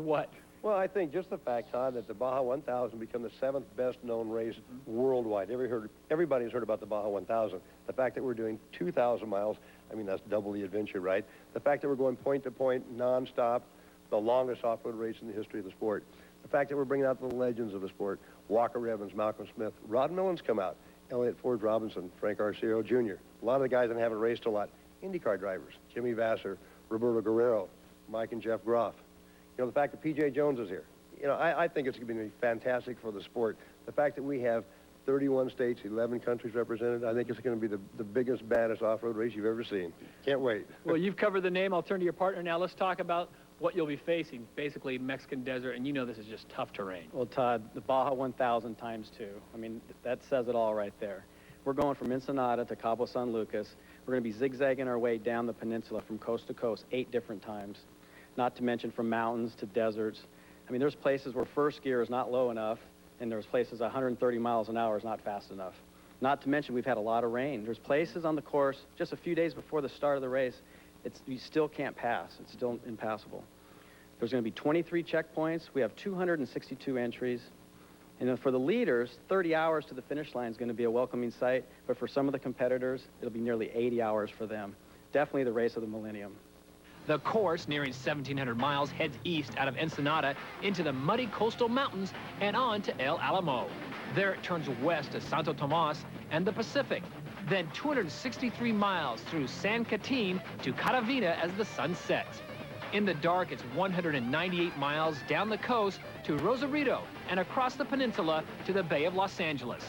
what? Well, I think just the fact, Todd, that the Baja 1000 become the 7th best known race worldwide. Everybody's heard about the Baja 1000. The fact that we're doing 2,000 miles, I mean, that's double the adventure, right? The fact that we're going point to point, nonstop, the longest off-road race in the history of the sport. The fact that we're bringing out the legends of the sport, Walker Evans, Malcolm Smith, Rod Millen's come out, Elliott Ford Robinson, Frank Arceo Jr., a lot of the guys that haven't raced a lot, IndyCar drivers, Jimmy Vasser, Roberto Guerrero, Mike and Jeff Groff. You know, the fact that P.J. Jones is here. You know, I think it's going to be fantastic for the sport. The fact that we have 31 states, 11 countries represented, I think it's going to be the biggest, baddest off-road race you've ever seen. Can't wait. Well, you've covered the name. I'll turn to your partner now. Let's talk about what you'll be facing. Basically, Mexican desert, and you know this is just tough terrain. Well, Todd, the Baja 1000 times 2. I mean, that says it all right there. We're going from Ensenada to Cabo San Lucas. We're going to be zigzagging our way down the peninsula from coast to coast 8 different times, not to mention from mountains to deserts. I mean, there's places where first gear is not low enough, and there's places 130 miles an hour is not fast enough. Not to mention we've had a lot of rain. There's places on the course just a few days before the start of the race, you still can't pass. It's still impassable. There's going to be 23 checkpoints. We have 262 entries. And then for the leaders, 30 hours to the finish line is going to be a welcoming sight, but for some of the competitors, it'll be nearly 80 hours for them. Definitely the race of the millennium. The course, nearing 1,700 miles, heads east out of Ensenada into the muddy coastal mountains and on to El Alamo. There it turns west to Santo Tomas and the Pacific. Then 263 miles through San Quintin to Caravina as the sun sets. In the dark, it's 198 miles down the coast to Rosarito and across the peninsula to the Bay of Los Angeles.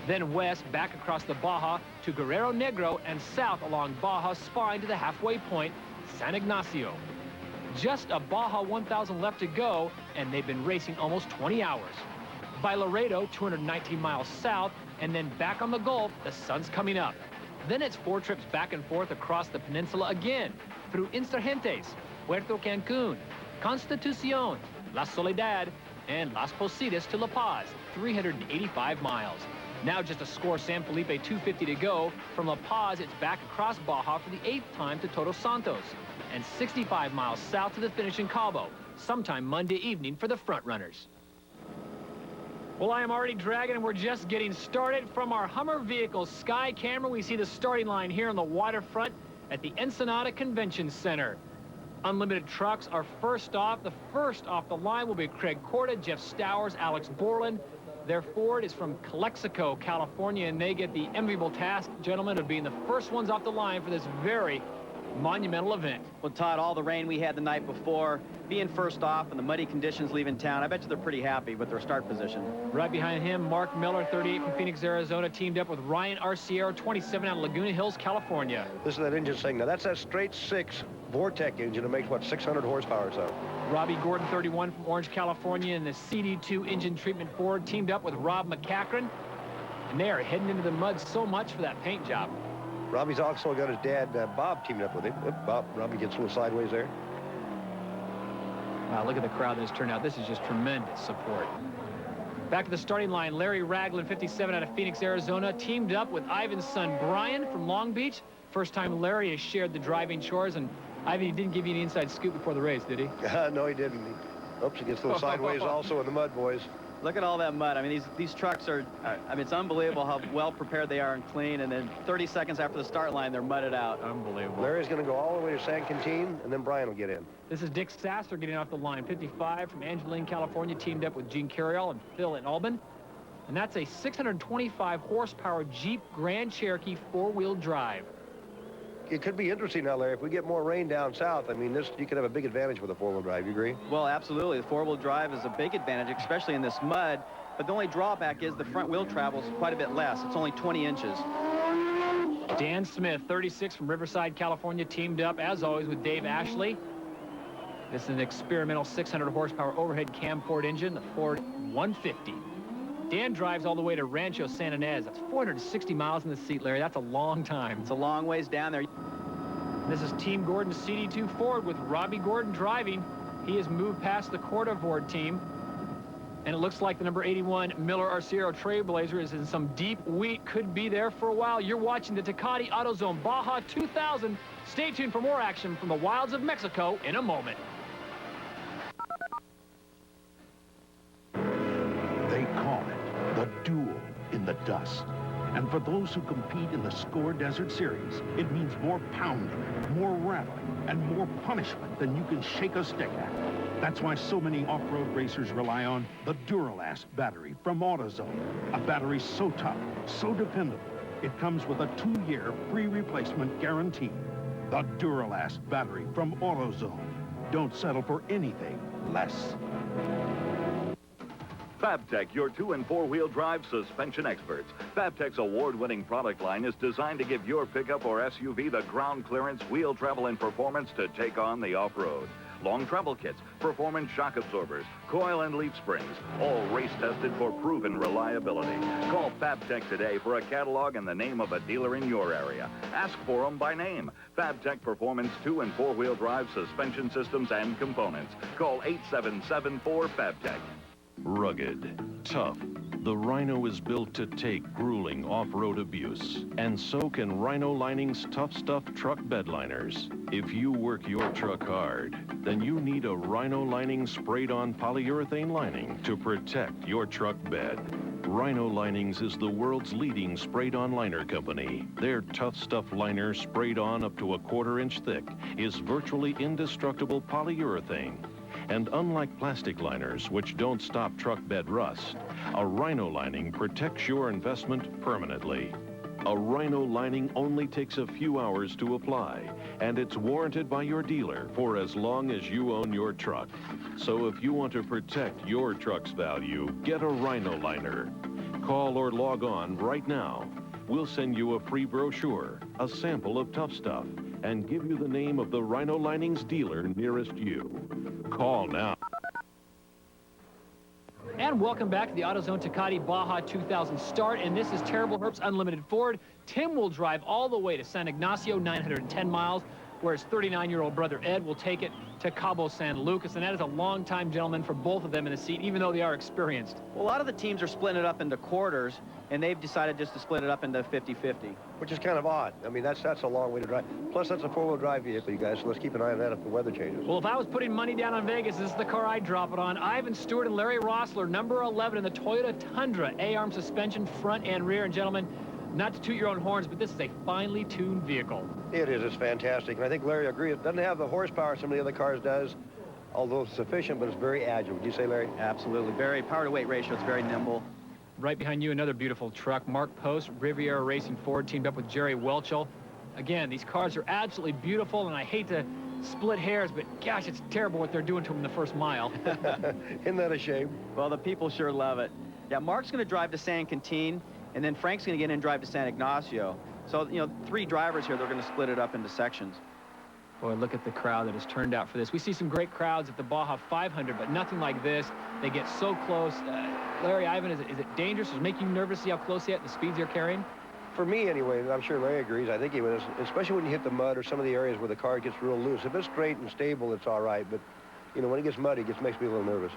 Then west, back across the Baja to Guerrero Negro and south along Baja's spine to the halfway point, San Ignacio. Just a Baja 1000 left to go, and they've been racing almost 20 hours. By Laredo, 219 miles south, and then back on the Gulf, the sun's coming up. Then it's 4 trips back and forth across the peninsula again, through Insurgentes, Puerto Cancun, Constitucion, La Soledad, and Las Positas to La Paz, 385 miles. Now just a score San Felipe 250 to go. From La Paz, it's back across Baja for the 8th time to Todos Santos, and 65 miles south to the finish in Cabo, sometime Monday evening for the front runners. Well, I am already dragging, and we're just getting started. From our Hummer vehicle's sky camera, we see the starting line here on the waterfront at the Ensenada Convention Center. Unlimited trucks are first off. The first off the line will be Craig Corda, Jeff Stowers, Alex Borland. Their Ford is from Calexico, California, and they get the enviable task, gentlemen, of being the first ones off the line for this very monumental event. Well, Todd, all the rain we had the night before, being first off and the muddy conditions leaving town, I bet you they're pretty happy with their start position. Right behind him, Mark Miller, 38 from Phoenix, Arizona, teamed up with Ryan Arciero, 27 out of Laguna Hills, California. This is that engine thing. Now, that's that straight 6 Vortec engine that makes, what, 600 horsepower or so. Robbie Gordon, 31 from Orange, California, in the CD2 engine treatment Ford, teamed up with Rob McCachran, and they are heading into the mud so much for that paint job. Robbie's also got his dad, Bob, teamed up with him. Robbie gets a little sideways there. Wow, look at the crowd that's turned out. This is just tremendous support. Back to the starting line, Larry Ragland, 57 out of Phoenix, Arizona, teamed up with Ivan's son, Brian, from Long Beach. First time Larry has shared the driving chores, and Ivan, he didn't give you an inside scoop before the race, did he? No, he didn't. Oops, he gets a little sideways also in the mud, boys. Look at all that mud. I mean, these trucks are, I mean, it's unbelievable how well prepared they are and clean, and then 30 seconds after the start line, they're mudded out. Unbelievable. Larry's going to go all the way to San Quintin, and then Brian will get in. This is Dick Sasser getting off the line, 55 from Angeline, California, teamed up with Gene Carriol and Phil in Albany. And that's a 625 horsepower Jeep Grand Cherokee 4-wheel drive. It could be interesting now, Larry. If we get more rain down south, I mean, you could have a big advantage with a 4-wheel drive. You agree? Well, absolutely. The 4-wheel drive is a big advantage, especially in this mud. But the only drawback is the front wheel travels quite a bit less. It's only 20 inches. Dan Smith, 36 from Riverside, California, teamed up, as always, with Dave Ashley. This is an experimental 600 horsepower overhead cam Ford engine, the Ford 150. Dan drives all the way to Rancho San Ynez. That's 460 miles in the seat, Larry. That's a long time. It's a long ways down there. This is Team Gordon's CD2 Ford with Robbie Gordon driving. He has moved past the Corda Ford team. And it looks like the number 81 Miller Arciero Trailblazer is in some deep wheat. Could be there for a while. You're watching the Tecate AutoZone Baja 2000. Stay tuned for more action from the wilds of Mexico in a moment. get dust. And for those who compete in the Score Desert Series, it means more pounding, more rattling, and more punishment than you can shake a stick at. That's why so many off-road racers rely on the Duralast battery from AutoZone. A battery so tough, so dependable, it comes with a 2-year free replacement guarantee. The Duralast battery from AutoZone. Don't settle for anything less. Fabtech, your 2- and 4-wheel drive suspension experts. Fabtech's award-winning product line is designed to give your pickup or SUV the ground clearance, wheel travel, and performance to take on the off-road. Long travel kits, performance shock absorbers, coil and leaf springs, all race tested for proven reliability. Call Fabtech today for a catalog and the name of a dealer in your area. Ask for them by name. Fabtech Performance 2- and 4-wheel drive suspension systems and components. Call 8774-FABTECH. Rugged, tough. The Rhino is built to take grueling off-road abuse. And so can Rhino Lining's Tough Stuff truck bed liners. If you work your truck hard, then you need a Rhino Lining sprayed-on polyurethane lining to protect your truck bed. Rhino Linings is the world's leading sprayed-on liner company. Their Tough Stuff liner, sprayed on up to a 1/4 inch thick, is virtually indestructible polyurethane. And unlike plastic liners, which don't stop truck bed rust, a Rhino Lining protects your investment permanently. A Rhino Lining only takes a few hours to apply, and it's warranted by your dealer for as long as you own your truck. So if you want to protect your truck's value, get a Rhino Liner. Call or log on right now. We'll send you a free brochure, a sample of Tough Stuff, and give you the name of the Rhino Lining's dealer nearest you. Call now. And welcome back to the AutoZone Tecate Baja 2000 start. And this is Terrible Herb's Unlimited Ford. Tim will drive all the way to San Ignacio, 910 miles, where his 39-year-old brother Ed will take it to Cabo San Lucas. And that is a long-time gentleman for both of them in the seat, even though they are experienced. Well, a lot of the teams are splitting it up into quarters, and they've decided just to split it up into 50-50. Which is kind of odd. I mean, that's a long way to drive. Plus, that's a 4-wheel drive vehicle, you guys, so let's keep an eye on that if the weather changes. Well, if I was putting money down on Vegas, this is the car I'd drop it on. Ivan Stewart and Larry Rossler, number 11 in the Toyota Tundra, A-arm suspension, front and rear. And gentlemen, not to toot your own horns, but this is a finely tuned vehicle. It is. It's fantastic. And I think Larry agrees. It doesn't have the horsepower some of the other cars does, although it's sufficient, but it's very agile. Would you say, Larry? Absolutely. Very power-to-weight ratio. It's very nimble. Right behind you, another beautiful truck. Mark Post, Riviera Racing Ford, teamed up with Jerry Welchel. Again, these cars are absolutely beautiful, and I hate to split hairs, but gosh, it's terrible what they're doing to them in the first mile. Isn't that a shame? Well, the people sure love it. Yeah, Mark's going to drive to San Quintin, and then Frank's going to get in and drive to San Ignacio. So, you know, 3 drivers here, they're going to split it up into sections. Boy, look at the crowd that has turned out for this. We see some great crowds at the Baja 500, but nothing like this. They get so close. Larry, Ivan, is it dangerous? Does it make you nervous to see how close they are at the speeds they're carrying? For me, anyway, and I'm sure Larry agrees, I think he would, especially when you hit the mud or some of the areas where the car gets real loose. If it's straight and stable, it's all right, but, you know, when it gets muddy, it makes me a little nervous.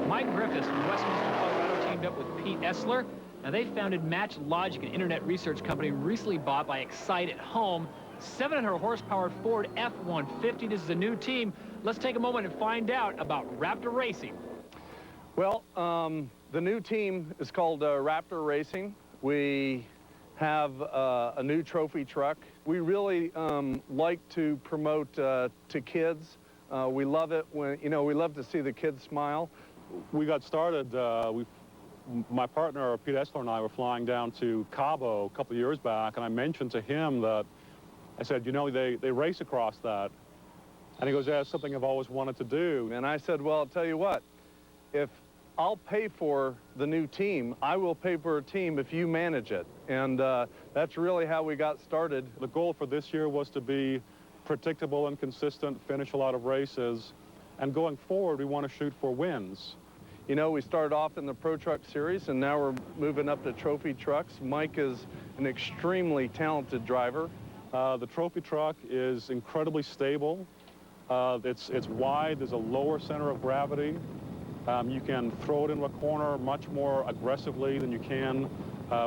Mike Griffiths from Westminster, Colorado, teamed up with Pete Essler. Now, they founded Match Logic, an internet research company recently bought by Excite at Home. 700 horsepower Ford F-150. This is a new team. Let's take a moment and find out about Raptor Racing. Well, the new team is called Raptor Racing. We have a new trophy truck. We really like to promote to kids. We love it when, you know, we love to see the kids smile. We got started, my partner, Pete Essler, and I were flying down to Cabo a couple of years back, and I mentioned to him that, I said, you know, they race across that. And he goes, yeah, it's something I've always wanted to do. And I said, well, I'll tell you what, if I'll pay for the new team, I will pay for a team if you manage it. And that's really how we got started. The goal for this year was to be predictable and consistent, finish a lot of races. And going forward, we want to shoot for wins. You know, we started off in the Pro Truck Series, and now we're moving up to trophy trucks. Mike is an extremely talented driver. The trophy truck is incredibly stable. It's wide. There's a lower center of gravity. You can throw it into a corner much more aggressively than you can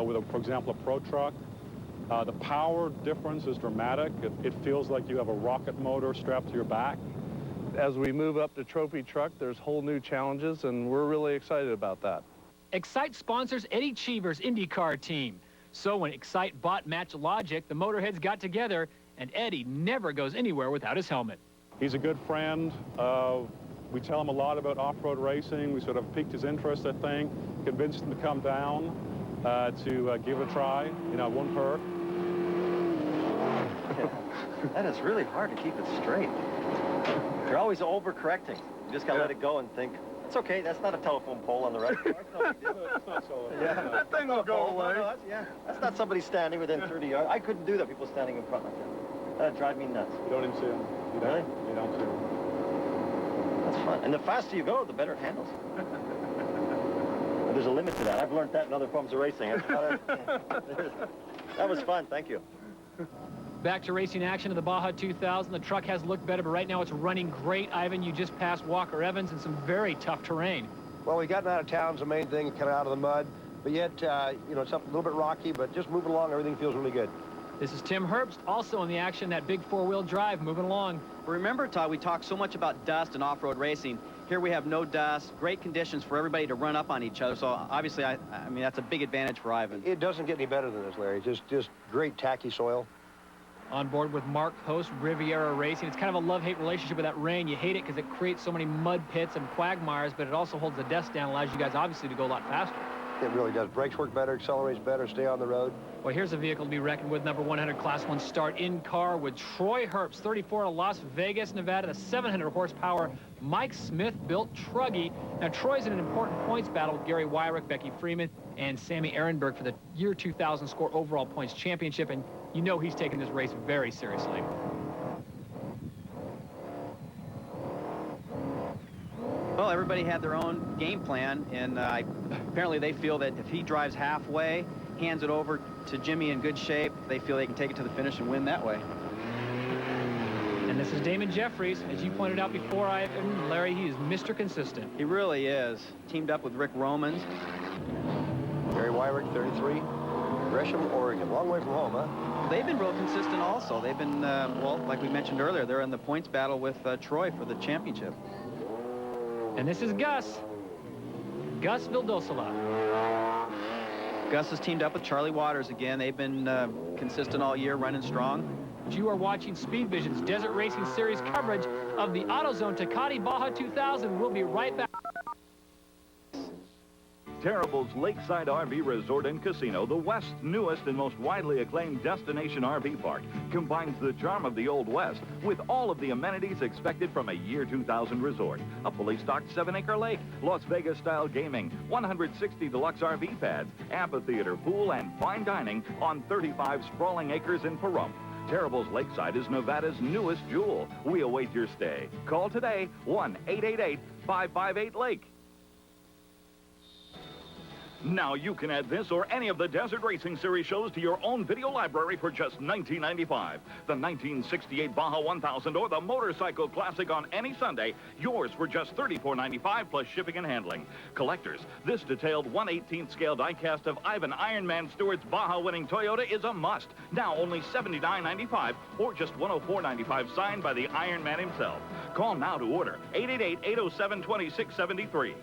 with, for example, a Pro Truck. The power difference is dramatic. It feels like you have a rocket motor strapped to your back. As we move up to trophy truck, there's whole new challenges, and we're really excited about that. Excite sponsors Eddie Cheever's IndyCar team. So when Excite bought Match Logic, the motorheads got together, and Eddie never goes anywhere without his helmet. He's a good friend. We tell him a lot about off-road racing. We sort of piqued his interest, I think, convinced him to come down to give it a try. You know, it won't hurt. Yeah. That is really hard to keep it straight. You're always overcorrecting. You just gotta let it go and think, it's okay, that's not a telephone pole on the right. It's not so. Yeah, that thing will go away. No, that's not somebody standing within 30 yards. I couldn't do that, people standing in front like that. That'd drive me nuts. You don't even see them. Really? You don't see them. That's fun. And the faster you go, the better it handles. There's a limit to that. I've learned that in other forms of racing. That was fun. Thank you. Back to racing action of the Baja 2000. The truck has looked better, but right now it's running great. Ivan, you just passed Walker Evans in some very tough terrain. Well, we've gotten out of town's the main thing, kind of out of the mud. But yet, you know, it's a little bit rocky, but just moving along, everything feels really good. This is Tim Herbst, also in the action, that big four-wheel drive, moving along. Remember, Todd, we talked so much about dust and off-road racing. Here we have no dust, great conditions for everybody to run up on each other. So obviously, I mean, that's a big advantage for Ivan. It doesn't get any better than this, Larry. Just great tacky soil. On board with Mark Post, Riviera Racing. It's kind of a love-hate relationship with that rain. You hate it because it creates so many mud pits and quagmires, but it also holds the dust down, allows you guys obviously to go a lot faster. It really does. Brakes work better, accelerates better, stay on the road. Well, here's a vehicle to be reckoned with. Number 100 Class 1 start in car with Troy Herbst, 34 of Las Vegas, Nevada, the 700 horsepower Mike Smith-built Truggy. Now, Troy's in an important points battle with Gary Wyrick, Becky Freeman, and Sammy Ehrenberg for the year 2000 score overall points championship, and you know he's taking this race very seriously. Well, everybody had their own game plan, and apparently they feel that if he drives halfway, hands it over to Jimmy in good shape, they feel they can take it to the finish and win that way. And this is Damon Jeffries. As you pointed out before, Larry, he is Mr. Consistent. He really is. Teamed up with Rick Romans. Gary Wyrick, 33. Gresham, Oregon. Long way from home, huh? They've been real consistent also. They've been, well, like we mentioned earlier, they're in the points battle with Troy for the championship. And this is Gus Vildosola. Gus has teamed up with Charlie Waters again. They've been consistent all year, running strong. You are watching SpeedVision's Desert Racing Series coverage of the AutoZone Tecate Baja 2000. We'll be right back. Terrible's Lakeside RV Resort and Casino, the West's newest and most widely acclaimed destination RV park, combines the charm of the Old West with all of the amenities expected from a year 2000 resort. A fully stocked 7-acre lake, Las Vegas-style gaming, 160 deluxe RV pads, amphitheater, pool, and fine dining on 35 sprawling acres in Pahrump. Terrible's Lakeside is Nevada's newest jewel. We await your stay. Call today, 1-888-558-LAKE. Now you can add this or any of the Desert Racing Series shows to your own video library for just $19.95. The 1968 Baja 1000 or the Motorcycle Classic on any Sunday, yours for just $34.95 plus shipping and handling. Collectors, this detailed 1/18th scale diecast of Ivan Ironman Stewart's Baja-winning Toyota is a must. Now only $79.95 or just $104.95 signed by the Ironman himself. Call now to order 888-807-2673.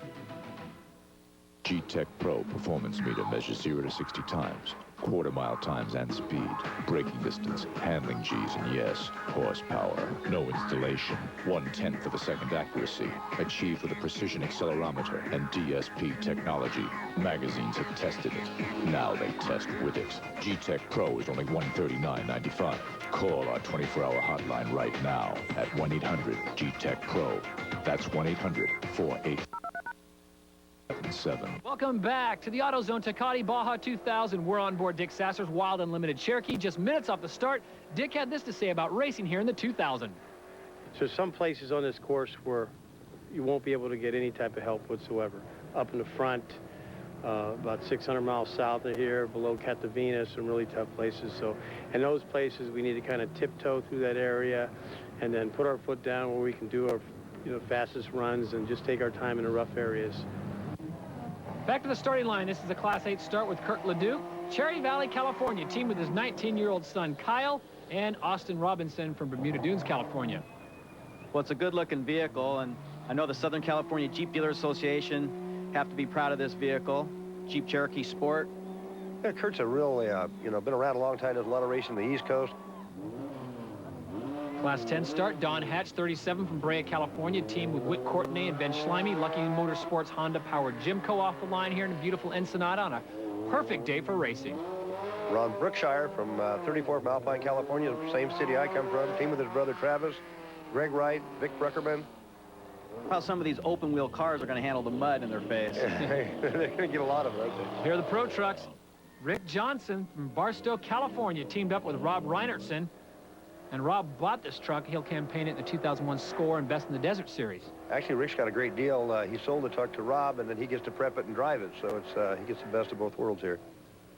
G-Tech Pro performance meter measures 0 to 60 times, quarter-mile times and speed, braking distance, handling G's, and yes, horsepower. No installation, 1/10 of a second accuracy, achieved with a precision accelerometer and DSP technology. Magazines have tested it. Now they test with it. G-Tech Pro is only $139.95. Call our 24-hour hotline right now at 1-800-G-Tech-PRO. That's 1-800-48. Welcome back to the AutoZone Tecate Baja 2000. We're on board Dick Sasser's Wild Unlimited Cherokee. Just minutes off the start, Dick had this to say about racing here in the 2000. So some places on this course where you won't be able to get any type of help whatsoever. Up in the front, about 600 miles south of here, below Catavina, some really tough places. So in those places, we need to kind of tiptoe through that area and then put our foot down where we can do our fastest runs and just take our time in the rough areas. Back to the starting line. This is a Class 8 start with Kirk LeDuc, Cherry Valley, California, teamed with his 19-year-old son, Kyle, and Austin Robinson from Bermuda Dunes, California. Well, it's a good-looking vehicle, and I know the Southern California Jeep Dealer Association have to be proud of this vehicle. Jeep Cherokee Sport. Yeah, Kurt's a real, been around a long time. Does a lot of racing on the East Coast. Class 10 start, Don Hatch, 37 from Brea, California, teamed with Whit Courtney and Ben Schleimy. Lucky Motorsports Honda-powered Jimco off the line here in beautiful Ensenada on a perfect day for racing. Ron Brookshire from 34 from Alpine, California, same city I come from, team with his brother Travis, Greg Wright, Vic Bruckerman. How some of these open-wheel cars are going to handle the mud in their face. They're going to get a lot of it. Here are the pro trucks. Rick Johnson from Barstow, California, teamed up with Rob Reinertsen. And Rob bought this truck. He'll campaign it in the 2001 Score and Best in the Desert Series. Actually, Rick's got a great deal. He sold the truck to Rob, and then he gets to prep it and drive it. So it's he gets the best of both worlds here.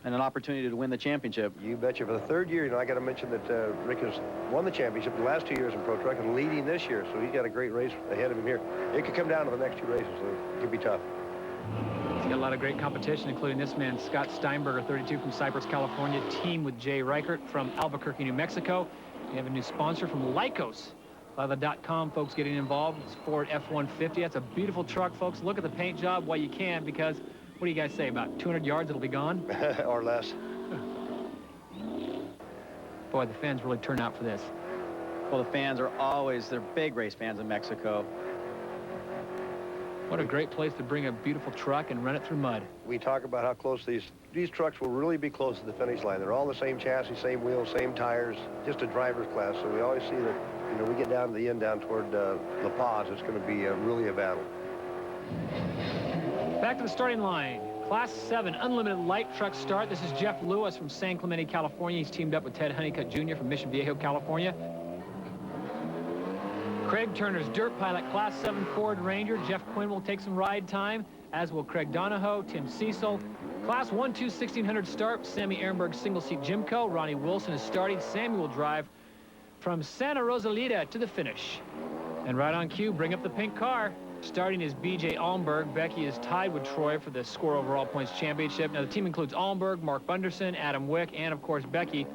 And an opportunity to win the championship. You betcha. For the third year, I got to mention that Rick has won the championship the last 2 years in Pro Truck and leading this year. So he's got a great race ahead of him here. It could come down to the next 2 races, so it could be tough. He's got a lot of great competition, including this man, Scott Steinberger, 32 from Cypress, California, team with Jay Reichert from Albuquerque, New Mexico. We have a new sponsor from Lycos. A lot of the .com folks getting involved. It's Ford F-150. That's a beautiful truck, folks. Look at the paint job while you can, because what do you guys say, about 200 yards it'll be gone? Or less. Boy, the fans really turn out for this. Well, the fans are always, they're big race fans in Mexico. What a great place to bring a beautiful truck and run it through mud. We talk about how close these trucks will really be close to the finish line. They're all the same chassis, same wheels, same tires, just a driver's class. So we always see that, we get down to the end, down toward La Paz, it's going to be really a battle. Back to the starting line. Class 7 unlimited light truck start. This is Jeff Lewis from San Clemente, California. He's teamed up with Ted Honeycutt Jr. from Mission Viejo, California. Craig Turner's Dirt Pilot Class 7 Ford Ranger. Jeff Quinn will take some ride time, as will Craig Donahoe, Tim Cecil. Class 1-2 1600 start, Sammy Ehrenberg single-seat Jimco. Ronnie Wilson is starting. Sammy will drive from Santa Rosalita to the finish. And right on cue, bring up the pink car. Starting is B.J. Almberg. Becky is tied with Troy for the Score Overall Points Championship. Now, the team includes Almberg, Mark Bunderson, Adam Wick, and, of course, Becky.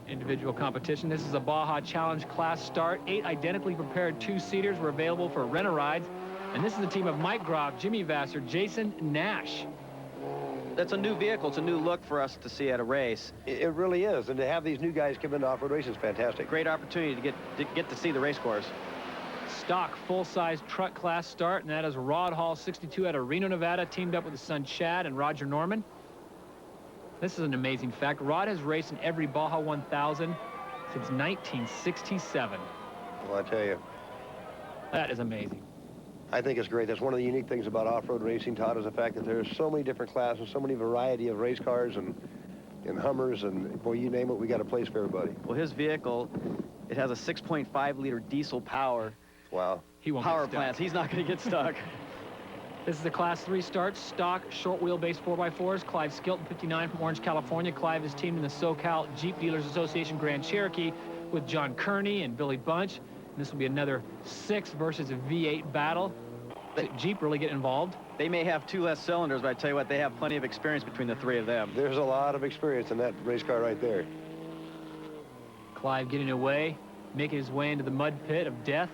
Individual competition. This is a Baja Challenge class start. 8 identically prepared 2-seaters were available for rent-a-rides. And this is the team of Mike Groff, Jimmy Vassar, Jason Nash. That's a new vehicle. It's a new look for us to see at a race. It really is. And to have these new guys come into off-road races is fantastic. Great opportunity to get to see the race course. Stock full-size truck class start, and that is Rod Hall, 62, out of Reno, Nevada, teamed up with his son Chad and Roger Norman. This is an amazing fact. Rod has raced in every Baja 1000 since 1967. Well, I tell you. That is amazing. I think it's great. That's one of the unique things about off-road racing, Todd, is the fact that there's so many different classes, so many variety of race cars and Hummers, and boy, you name it, we got a place for everybody. Well, his vehicle, it has a 6.5-liter diesel power. Wow. He won't power get stuck. plants. He's not going to get stuck. This is the Class 3 start, stock, short wheelbase 4x4s. Clive Skilton, 59 from Orange, California. Clive is teamed in the SoCal Jeep Dealers Association Grand Cherokee with John Kearney and Billy Bunch. And this will be another 6 versus a V8 battle. Jeep really get involved. They may have 2 less cylinders, but I tell you what, they have plenty of experience between the 3 of them. There's a lot of experience in that race car right there. Clive getting away, making his way into the mud pit of death.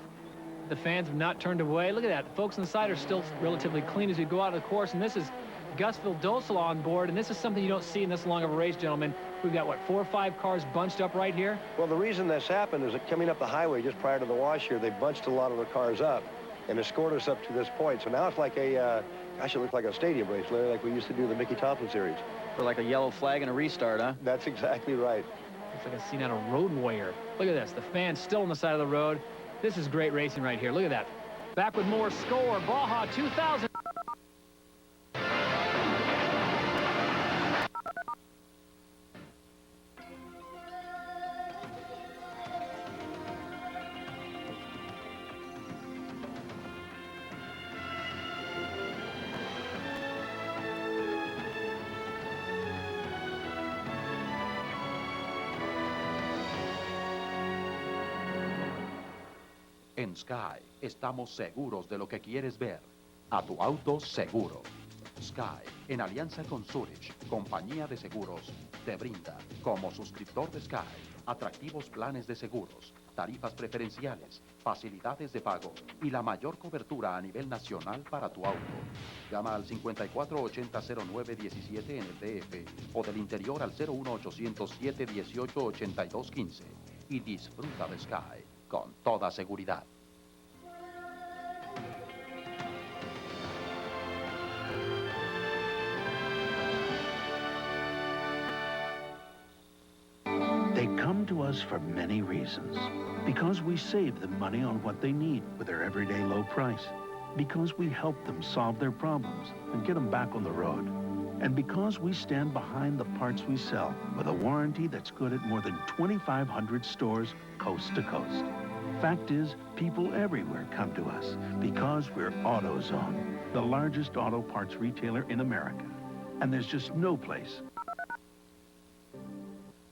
The fans have not turned away. Look at that. The folks inside are still relatively clean as we go out of the course. And this is Gus Vildosola on board. And this is something you don't see in this long of a race, gentlemen. We've got, what, 4 or 5 cars bunched up right here? Well, the reason this happened is that coming up the highway just prior to the wash here, they bunched a lot of the cars up and escorted us up to this point. So now it's like a, gosh, it looks like a stadium race, Larry, like we used to do the Mickey Thompson series. For like a yellow flag and a restart, huh? That's exactly right. Looks like a scene out of Road Warrior. Look at this. The fans still on the side of the road. This is great racing right here. Look at that. Back with more Score Baja 2000. En Sky, estamos seguros de lo que quieres ver. A tu auto seguro. Sky, en alianza con Zurich, compañía de seguros, te brinda, como suscriptor de Sky, atractivos planes de seguros, tarifas preferenciales, facilidades de pago y la mayor cobertura a nivel nacional para tu auto. Llama al 5480-0917 en el DF o del interior al 01800-718-8215 y disfruta de Sky con toda seguridad. They come to us for many reasons. Because we save them money on what they need with their everyday low price. Because we help them solve their problems and get them back on the road. And because we stand behind the parts we sell with a warranty that's good at more than 2,500 stores coast to coast. Fact is, people everywhere come to us because we're AutoZone, the largest auto parts retailer in America. And there's just no place.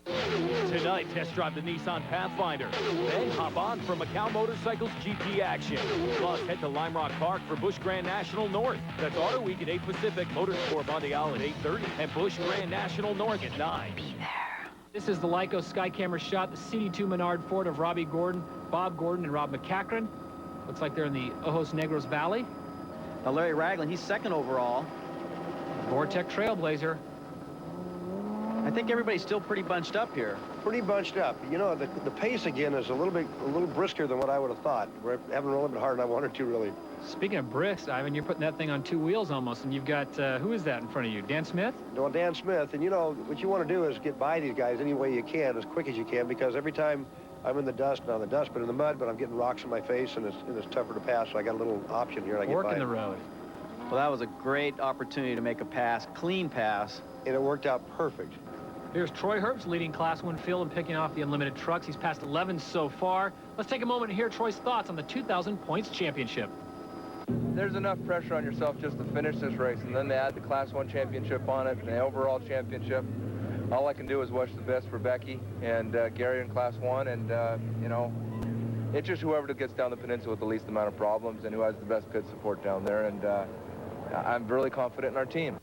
Tonight, test drive the Nissan Pathfinder. Then hop on for Macau Motorcycles GP action. Plus, head to Lime Rock Park for Busch Grand National North. That's Auto Week at 8 Pacific, Motorsport Mondial at 8:30, and Busch Grand National North at 9. Be there. This is the Lyco Sky Camera shot, the CD2 Menard Ford of Robbie Gordon, Bob Gordon, and Rob McCachran. Looks like they're in the Ojos Negros Valley. Now, Larry Ragland, he's second overall. Vortec Trailblazer. I think everybody's still pretty bunched up here. Pretty bunched up. You know, the pace again is a little brisker than what I would have thought. We're having a little bit harder than I wanted to, really. Speaking of brisk, Ivan, you're putting that thing on 2 wheels almost, and you've got, who is that in front of you? Dan Smith? Well, Dan Smith, and you know, what you want to do is get by these guys any way you can, as quick as you can, because every time I'm in the dust, not in the dust, but in the mud, but I'm getting rocks in my face, and it's tougher to pass, so I got a little option here, and I get by. Working the road. Well, that was a great opportunity to make a pass, clean pass. And it worked out perfect. Here's Troy Herbst leading Class 1 field and picking off the unlimited trucks. He's passed 11 so far. Let's take a moment to hear Troy's thoughts on the 2,000 points championship. There's enough pressure on yourself just to finish this race, and then to add the Class 1 championship on it, and the overall championship. All I can do is wish the best for Becky and Gary in Class 1, and, you know, it's just whoever gets down the peninsula with the least amount of problems and who has the best pit support down there, and I'm really confident in our team.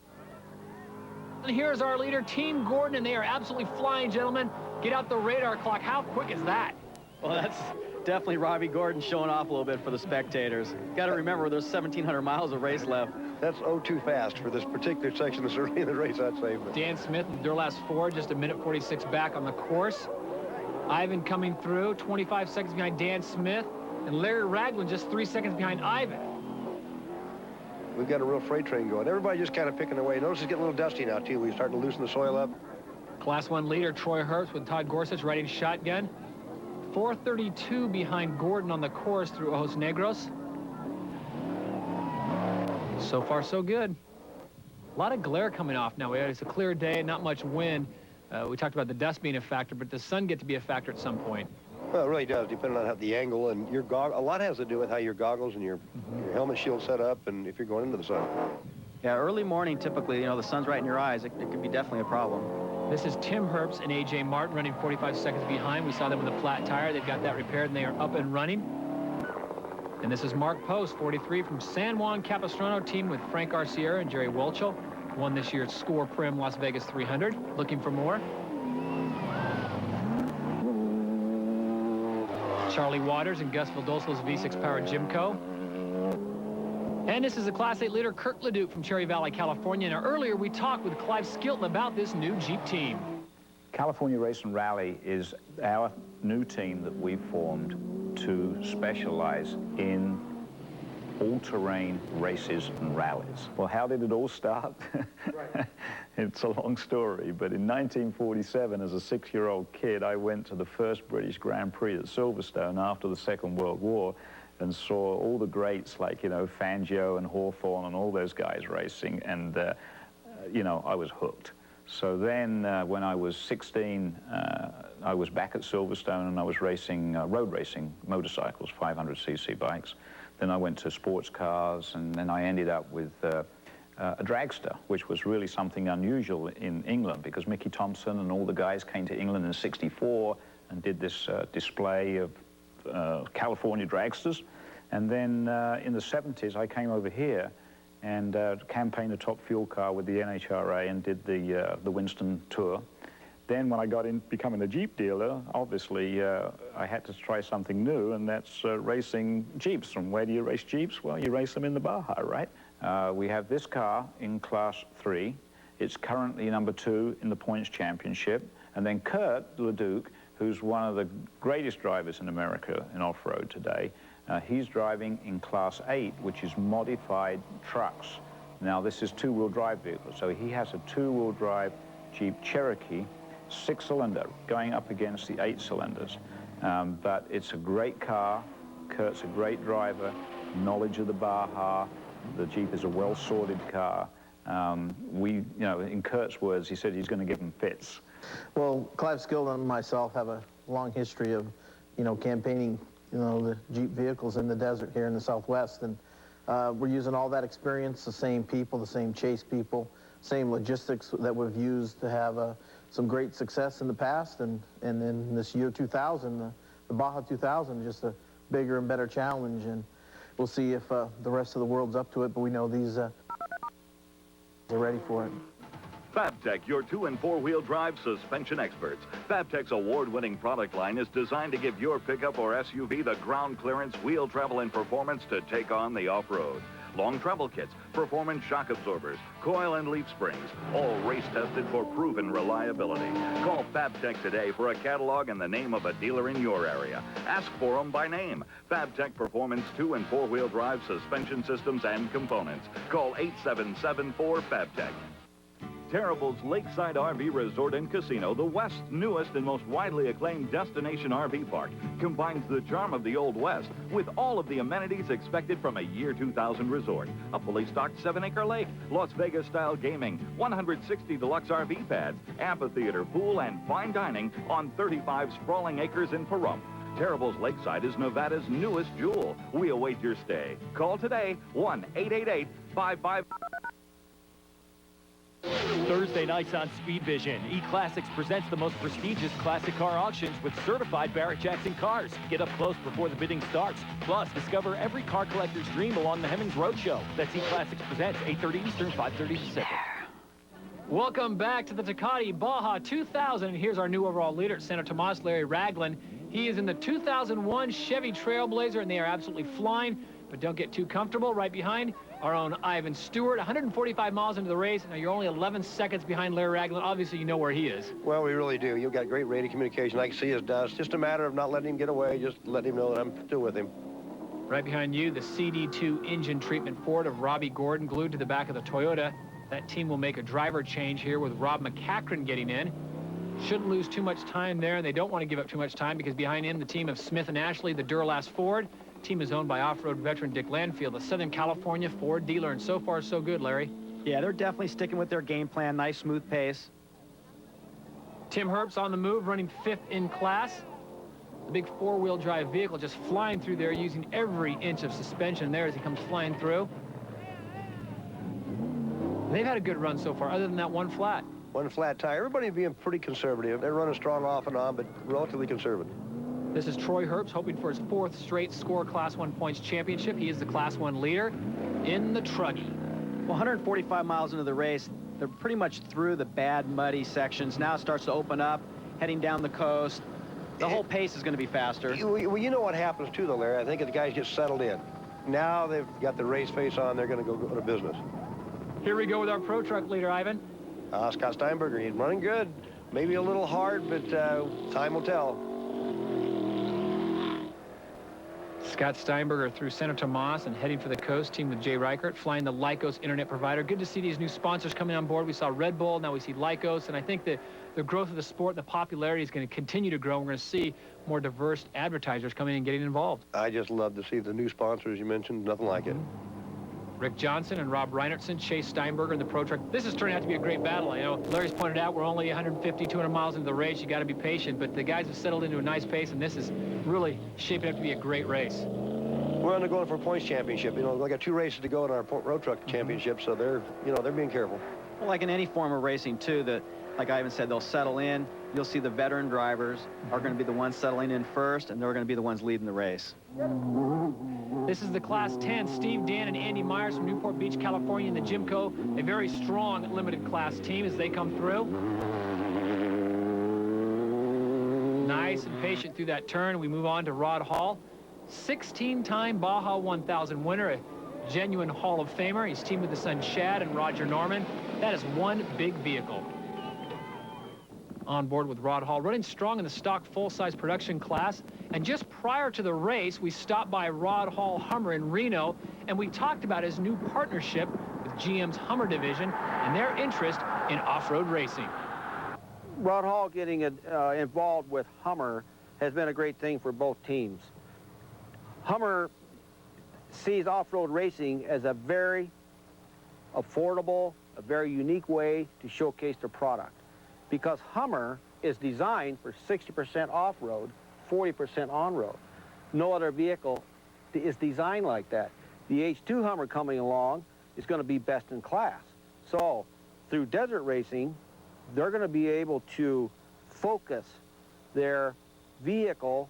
And here's our leader, Team Gordon, and they are absolutely flying, gentlemen. Get out the radar clock. How quick is that? Well, that's definitely Robbie Gordon showing off a little bit for the spectators. Got to remember, there's 1,700 miles of race left. That's too fast for this particular section that's early in the race, I'd say. But. Dan Smith and Durlast Ford just 1:46 back on the course. Ivan coming through, 25 seconds behind Dan Smith, and Larry Ragland just 3 seconds behind Ivan. We've got a real freight train going. Everybody just kind of picking away. Notice it's getting a little dusty now, too. We're starting to loosen the soil up. Class 1 leader Troy Herbst with Todd Gorsuch riding shotgun. 4:32 behind Gordon on the course through Ojos Negros. So far, so good. A lot of glare coming off now. It's a clear day, not much wind. We talked about the dust being a factor, but does the sun get to be a factor at some point? Well, it really does, depending on how the angle and your a lot has to do with how your goggles and your helmet shield set up, and if you're going into the sun. Yeah, early morning, typically, you know, the sun's right in your eyes. It could be definitely a problem. This is Tim Herbst and A.J. Martin running 45 seconds behind. We saw them with a flat tire. They've got that repaired, and they are up and running. And this is Mark Post, 43, from San Juan Capistrano, team with Frank Arciera and Jerry Wolchel. Won this year's Score Prim Las Vegas 300. Looking for more. Charlie Waters and Gus Vildoslo's V6 powered Jimco. And this is the Class 8 leader, Kirk Leduc from Cherry Valley, California. Now, earlier we talked with Clive Skilton about this new Jeep team. California Race and Rally is our new team that we formed to specialize in all-terrain races and rallies. Well, how did it all start? It's a long story, but in 1947, as a 6-year-old kid, I went to the first British Grand Prix at Silverstone after the Second World War and saw all the greats like, you know, Fangio and Hawthorne and all those guys racing, and, you know, I was hooked. So then, when I was 16, I was back at Silverstone and I was racing, road racing motorcycles, 500cc bikes. Then I went to sports cars, and then I ended up with a dragster, which was really something unusual in England because Mickey Thompson and all the guys came to England in '64 and did this display of California dragsters. And then in the 70s, I came over here and campaigned a top fuel car with the NHRA and did the Winston tour. Then when I got in becoming a Jeep dealer, obviously I had to try something new, and that's racing Jeeps. And where do you race Jeeps? Well, you race them in the Baja, right? We have this car in Class 3. It's currently number 2 in the points championship. And then Kurt Leduc, who's one of the greatest drivers in America in off-road today, he's driving in Class 8, which is modified trucks. Now, this is two-wheel drive vehicles, so he has a two-wheel drive Jeep Cherokee, 6-cylinder, going up against the 8 cylinders. But it's a great car. Kurt's a great driver, knowledge of the Baja. The Jeep is a well-sorted car. You know, in Kurt's words, he said he's going to give them fits. Well, Clive Skill and myself have a long history of, you know, campaigning, you know, the Jeep vehicles in the desert here in the Southwest. And we're using all that experience, the same people, the same chase people, same logistics that we've used to have some great success in the past. And in this year 2000, the Baja 2000 is just a bigger and better challenge. And we'll see if the rest of the world's up to it, but we know these are ready for it. Fabtech, your 2- and 4-wheel drive suspension experts. Fabtech's award-winning product line is designed to give your pickup or SUV the ground clearance, wheel travel, and performance to take on the off-road. Long travel kits, performance shock absorbers, coil and leaf springs, all race-tested for proven reliability. Call Fabtech today for a catalog and the name of a dealer in your area. Ask for them by name. Fabtech Performance 2- and 4-wheel drive suspension systems and components. Call 877-4-FABTECH. Terrible's Lakeside RV Resort and Casino, the West's newest and most widely acclaimed destination RV park, combines the charm of the Old West with all of the amenities expected from a year 2000 resort. A fully stocked 7-acre lake, Las Vegas-style gaming, 160 deluxe RV pads, amphitheater, pool, and fine dining on 35 sprawling acres in Pahrump. Terrible's Lakeside is Nevada's newest jewel. We await your stay. Call today, 1-888-55... Thursday nights on SpeedVision, E-Classics presents the most prestigious classic car auctions with certified Barrett-Jackson cars. Get up close before the bidding starts. Plus, discover every car collector's dream along the Hemmings Roadshow. That's E-Classics presents, 8:30 Eastern, 5:30 Pacific. Welcome back to the Tecate Baja 2000. And here's our new overall leader at Santo Tomas, Larry Ragland. He is in the 2001 Chevy Trailblazer, and they are absolutely flying. But don't get too comfortable. Right behind, our own Ivan Stewart, 145 miles into the race. Now, you're only 11 seconds behind Larry Ragland. Obviously, you know where he is. Well, we really do. You've got great radio communication. I can see his dust. Just a matter of not letting him get away. Just letting him know that I'm still with him. Right behind you, the CD2 engine treatment Ford of Robbie Gordon glued to the back of the Toyota. That team will make a driver change here with Rob McCachran getting in. Shouldn't lose too much time there, and they don't want to give up too much time because behind him, the team of Smith and Ashley, the Duralast Ford. Team is owned by off-road veteran Dick Landfield, a Southern California Ford dealer, and so far so good, Larry. Yeah, they're definitely sticking with their game plan. Nice, smooth pace. Tim Herbst on the move, running 5th in class. The big 4-wheel drive vehicle just flying through there, using every inch of suspension there as he comes flying through. They've had a good run so far, other than that one flat. One flat tire. Everybody being pretty conservative. They're running strong off and on, but relatively conservative. This is Troy Herbst hoping for his 4th straight score Class 1 points championship. He is the Class 1 leader in the Truggy. Well, 145 miles into the race, they're pretty much through the bad, muddy sections. Now it starts to open up, heading down the coast. The whole pace is going to be faster. Well, you know what happens, too, though, Larry. I think the guys get settled in. Now they've got the race face on. They're going to go to business. Here we go with our Pro Truck leader, Ivan. Scott Steinberger. He's running good. Maybe a little hard, but time will tell. Scott Steinberger through Santo Tomas and heading for the coast, team with Jay Reichert, flying the Lycos internet provider. Good to see these new sponsors coming on board. We saw Red Bull, now we see Lycos, and I think that the growth of the sport and the popularity is going to continue to grow. We're going to see more diverse advertisers coming in and getting involved. I just love to see the new sponsors you mentioned. Nothing like it. Rick Johnson and Rob Reinertson, Chase Steinberger in the Pro Truck. This is turning out to be a great battle. You know, Larry's pointed out we're only 150, 200 miles into the race. You got to be patient, but the guys have settled into a nice pace, and this is really shaping up to be a great race. We're only going for a points championship. You know, we got 2 races to go in our road truck championship, so they're being careful. Well, like in any form of racing, too, like Ivan said, they'll settle in. You'll see the veteran drivers are going to be the ones settling in first, and they're going to be the ones leading the race. This is the Class 10, Steve Dan and Andy Myers from Newport Beach, California in the Jimco, a very strong limited class team as they come through. Nice and patient through that turn. We move on to Rod Hall, 16-time Baja 1000 winner, a genuine Hall of Famer. He's teamed with his son Shad and Roger Norman. That is one big vehicle. On board with Rod Hall, running strong in the stock full-size production class. And just prior to the race, we stopped by Rod Hall Hummer in Reno, and we talked about his new partnership with GM's Hummer division and their interest in off-road racing. Rod Hall getting involved with Hummer has been a great thing for both teams. Hummer sees off-road racing as a very affordable, a very unique way to showcase their product. Because Hummer is designed for 60% off-road, 40% on-road. No other vehicle is designed like that. The H2 Hummer coming along is going to be best in class. So through desert racing, they're going to be able to focus their vehicle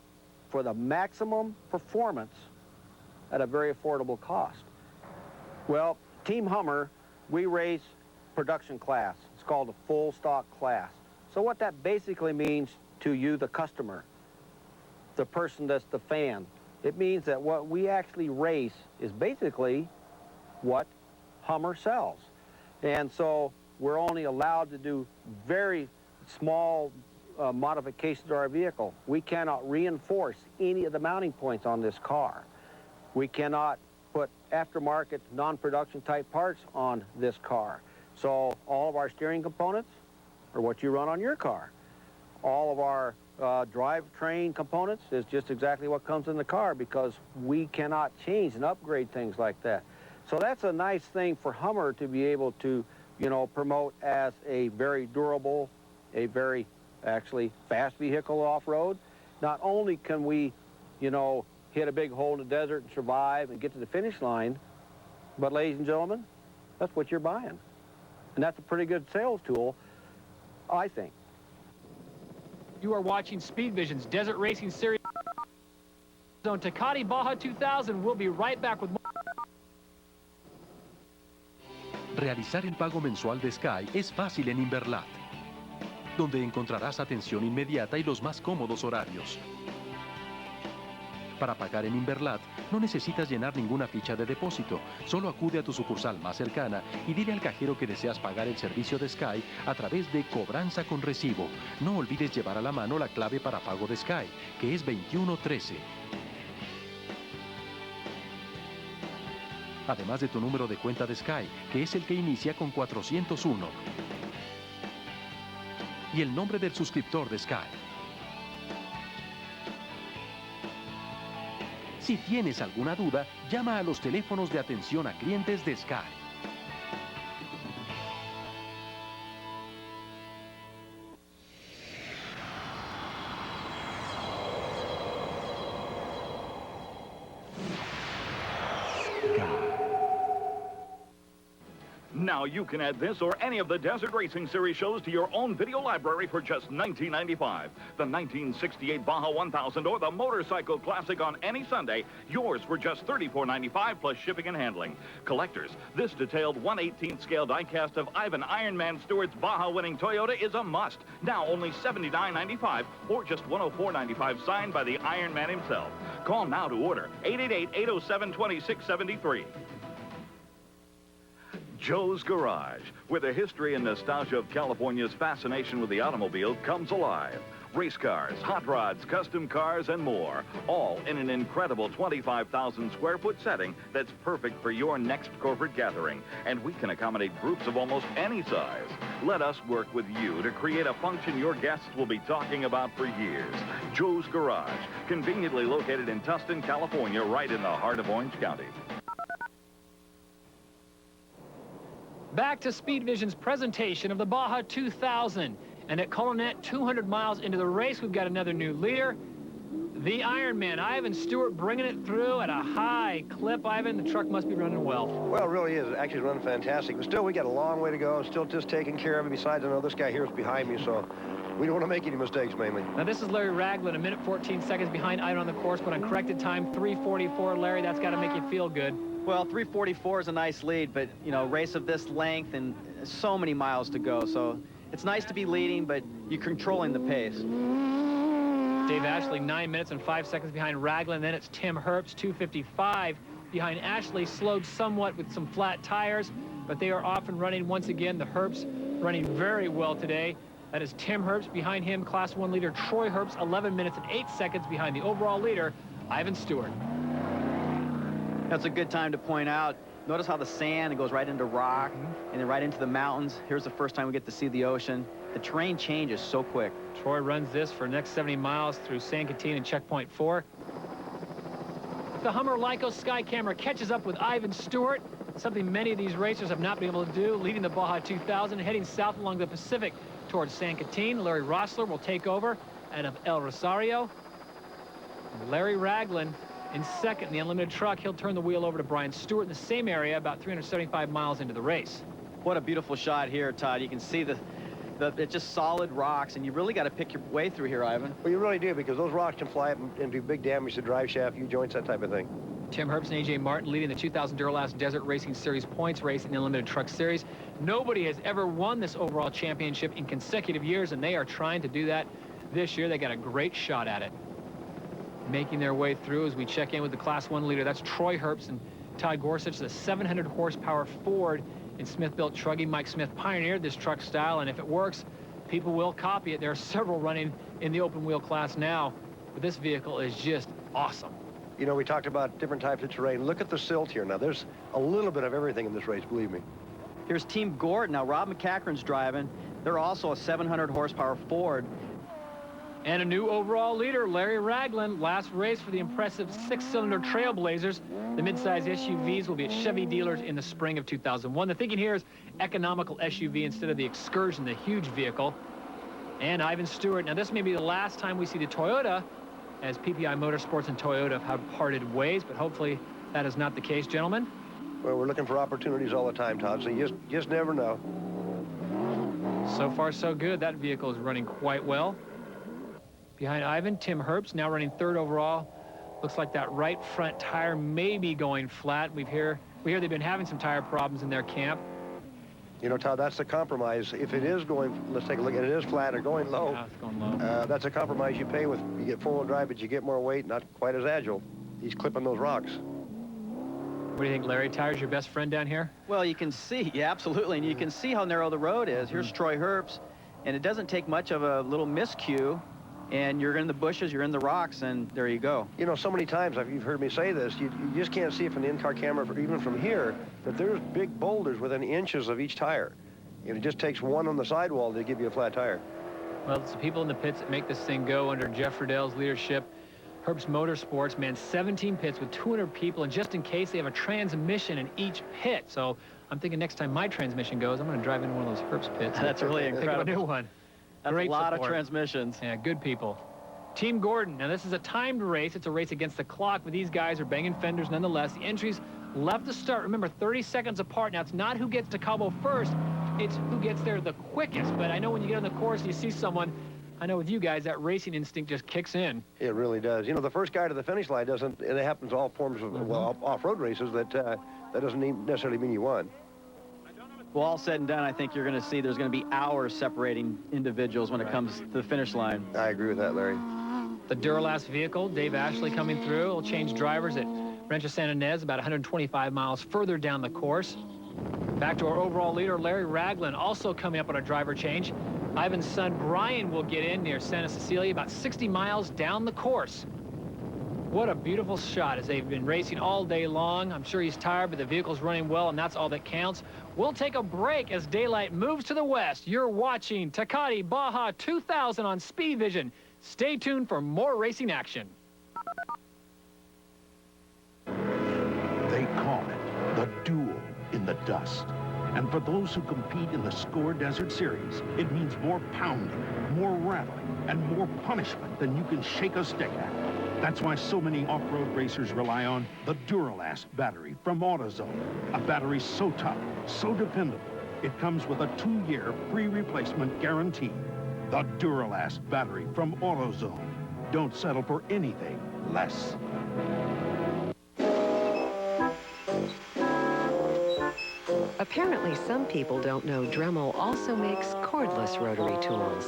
for the maximum performance at a very affordable cost. Well, Team Hummer, we race production class. It's called a full stock class. So what that basically means to you, the customer, the person that's the fan, it means that what we actually race is basically what Hummer sells. And so we're only allowed to do very small modifications to our vehicle. We cannot reinforce any of the mounting points on this car. We cannot put aftermarket, non-production type parts on this car. So all of our steering components are what you run on your car. All of our drivetrain components is just exactly what comes in the car, because we cannot change and upgrade things like that. So that's a nice thing for Hummer to be able to, you know, promote as a very durable, a very actually fast vehicle off-road. Not only can we, you know, hit a big hole in the desert and survive and get to the finish line, but ladies and gentlemen, that's what you're buying. And that's a pretty good sales tool, I think. You are watching SpeedVision's Desert Racing Series on Tecate Baja 2000. We'll be right back with more. Realizar el pago mensual de Sky es fácil en Inverlat, donde encontrarás atención inmediata y los más cómodos horarios. Para pagar en Inverlat, no necesitas llenar ninguna ficha de depósito. Solo acude a tu sucursal más cercana y dile al cajero que deseas pagar el servicio de Sky a través de cobranza con recibo. No olvides llevar a la mano la clave para pago de Sky, que es 2113. Además de tu número de cuenta de Sky, que es el que inicia con 401. Y el nombre del suscriptor de Sky. Si tienes alguna duda, llama a los teléfonos de atención a clientes de Sky. Now you can add this or any of the Desert Racing Series shows to your own video library for just $19.95. The 1968 Baja 1000 or the Motorcycle Classic on any Sunday, yours for just $34.95 plus shipping and handling. Collectors, this detailed 1/18 scale diecast of Ivan Ironman Stewart's Baja-winning Toyota is a must. Now only $79.95 or just $104.95 signed by the Ironman himself. Call now to order 888-807-2673. Joe's Garage, where the history and nostalgia of California's fascination with the automobile comes alive. Race cars, hot rods, custom cars, and more, all in an incredible 25,000 square foot setting that's perfect for your next corporate gathering. And we can accommodate groups of almost any size. Let us work with you to create a function your guests will be talking about for years. Joe's Garage, conveniently located in Tustin, California, right in the heart of Orange County. Back to SpeedVision's presentation of the Baja 2000. And at Colonet, 200 miles into the race, we've got another new leader, the Ironman, Ivan Stewart, bringing it through at a high clip. Ivan, the truck must be running well. Well, it really is. Actually, it's running fantastic. But still, we got a long way to go. Still just taking care of it. Besides, I know this guy here is behind me, so we don't want to make any mistakes, mainly. Now, this is Larry Ragland, 1 minute 14 seconds behind Ivan on the course, but on corrected time, 3:44. Larry, that's got to make you feel good. Well, 3:44 is a nice lead, but, you know, race of this length and so many miles to go. So it's nice to be leading, but you're controlling the pace. Dave Ashley 9 minutes and 5 seconds behind Ragland. Then it's Tim Herbst 2:55 behind Ashley, slowed somewhat with some flat tires, but they are off and running once again. The Herbst running very well today. That is Tim Herbst. Behind him, Class 1 leader Troy Herbst, 11 minutes and 8 seconds behind the overall leader, Ivan Stewart. That's a good time to point out. Notice how the sand goes right into rock and then right into the mountains. Here's the first time we get to see the ocean. The terrain changes so quick. Troy runs this for the next 70 miles through San Quintin and checkpoint 4. The Hummer Lyco Sky Camera catches up with Ivan Stewart, something many of these racers have not been able to do, leading the Baja 2000, heading south along the Pacific towards San Quintin. Larry Rossler will take over out of El Rosario. And Larry Ragland in second in the unlimited truck. He'll turn the wheel over to Brian Stewart in the same area, about 375 miles into the race. What a beautiful shot here, Todd. You can see it's just solid rocks, and you really got to pick your way through here, Ivan. Well, you really do, because those rocks can fly up and do big damage to drive shaft, U-joints, that type of thing. Tim Herbst and A.J. Martin leading the 2000 Duralast Desert Racing Series points race in the Unlimited Truck Series. Nobody has ever won this overall championship in consecutive years, and they are trying to do that this year. They got a great shot at it. Making their way through as we check in with the Class 1 leader. That's Troy Herbst and Todd Gorsuch, the 700 horsepower Ford in Smith-built trucking. Mike Smith pioneered this truck style, and if it works, people will copy it. There are several running in the open wheel class now, but this vehicle is just awesome. You know, we talked about different types of terrain. Look at the silt here. Now, there's a little bit of everything in this race, believe me. Here's Team Gordon. Now, Rob McCachran's driving. They're also a 700 horsepower Ford. And a new overall leader, Larry Ragland. Last race for the impressive 6-cylinder Trailblazers. The midsize SUVs will be at Chevy dealers in the spring of 2001. The thinking here is economical SUV instead of the Excursion, the huge vehicle. And Ivan Stewart. Now, this may be the last time we see the Toyota, as PPI Motorsports and Toyota have parted ways, but hopefully that is not the case, gentlemen. Well, we're looking for opportunities all the time, Todd, so you just never know. So far, so good. That vehicle is running quite well. Behind Ivan, Tim Herbst, now running third overall. Looks like that right front tire may be going flat. We hear they've been having some tire problems in their camp. You know, Todd, that's the compromise. If it is going, let's take a look at it, is flat or going low. Yeah, it's going low. That's a compromise you pay with. You get four-wheel drive, but you get more weight, not quite as agile. He's clipping those rocks. What do you think, Larry? Tire's your best friend down here? Well, you can see, yeah, absolutely, and you can see how narrow the road is. Here's Troy Herbst, and it doesn't take much of a little miscue, and you're in the bushes, you're in the rocks, and there you go. You know, so many times, you've heard me say this, you just can't see it from the in-car camera, even from here, that there's big boulders within inches of each tire. And it just takes one on the sidewall to give you a flat tire. Well, it's the people in the pits that make this thing go under Jeff Riddell's leadership. Herbst Motorsports, man, 17 pits with 200 people, and just in case, they have a transmission in each pit. So I'm thinking next time my transmission goes, I'm going to drive into one of those Herbst pits. That's really incredible. Pick up a new one. That's Great a lot support. of transmissions. Yeah, good people. Team Gordon. Now, this is a timed race. It's a race against the clock, but these guys are banging fenders nonetheless. The entries left to start. Remember, 30 seconds apart. Now, it's not who gets to Cabo first. It's who gets there the quickest. But I know when you get on the course, you see someone, I know with you guys, that racing instinct just kicks in. It really does. You know, the first guy to the finish line doesn't, and it happens all forms of, well, off-road races, that doesn't necessarily mean you won. Well, all said and done, I think you're going to see there's going to be hours separating individuals when it comes to the finish line. I agree with that, Larry. The Duralast vehicle, Dave Ashley coming through. Will change drivers at Rancho San Ynez, about 125 miles further down the course. Back to our overall leader, Larry Ragland, also coming up on a driver change. Ivan's son, Brian, will get in near Santa Cecilia, about 60 miles down the course. What a beautiful shot as they've been racing all day long. I'm sure he's tired, but the vehicle's running well, and that's all that counts. We'll take a break as daylight moves to the west. You're watching Tecate Baja 2000 on SpeedVision. Stay tuned for more racing action. They call it the duel in the dust. And for those who compete in the Score Desert Series, it means more pounding, more rattling, and more punishment than you can shake a stick at. That's why so many off-road racers rely on the Duralast battery from AutoZone. A battery so tough, so dependable, it comes with a 2-year free replacement guarantee. The Duralast battery from AutoZone. Don't settle for anything less. Apparently, some people don't know Dremel also makes cordless rotary tools.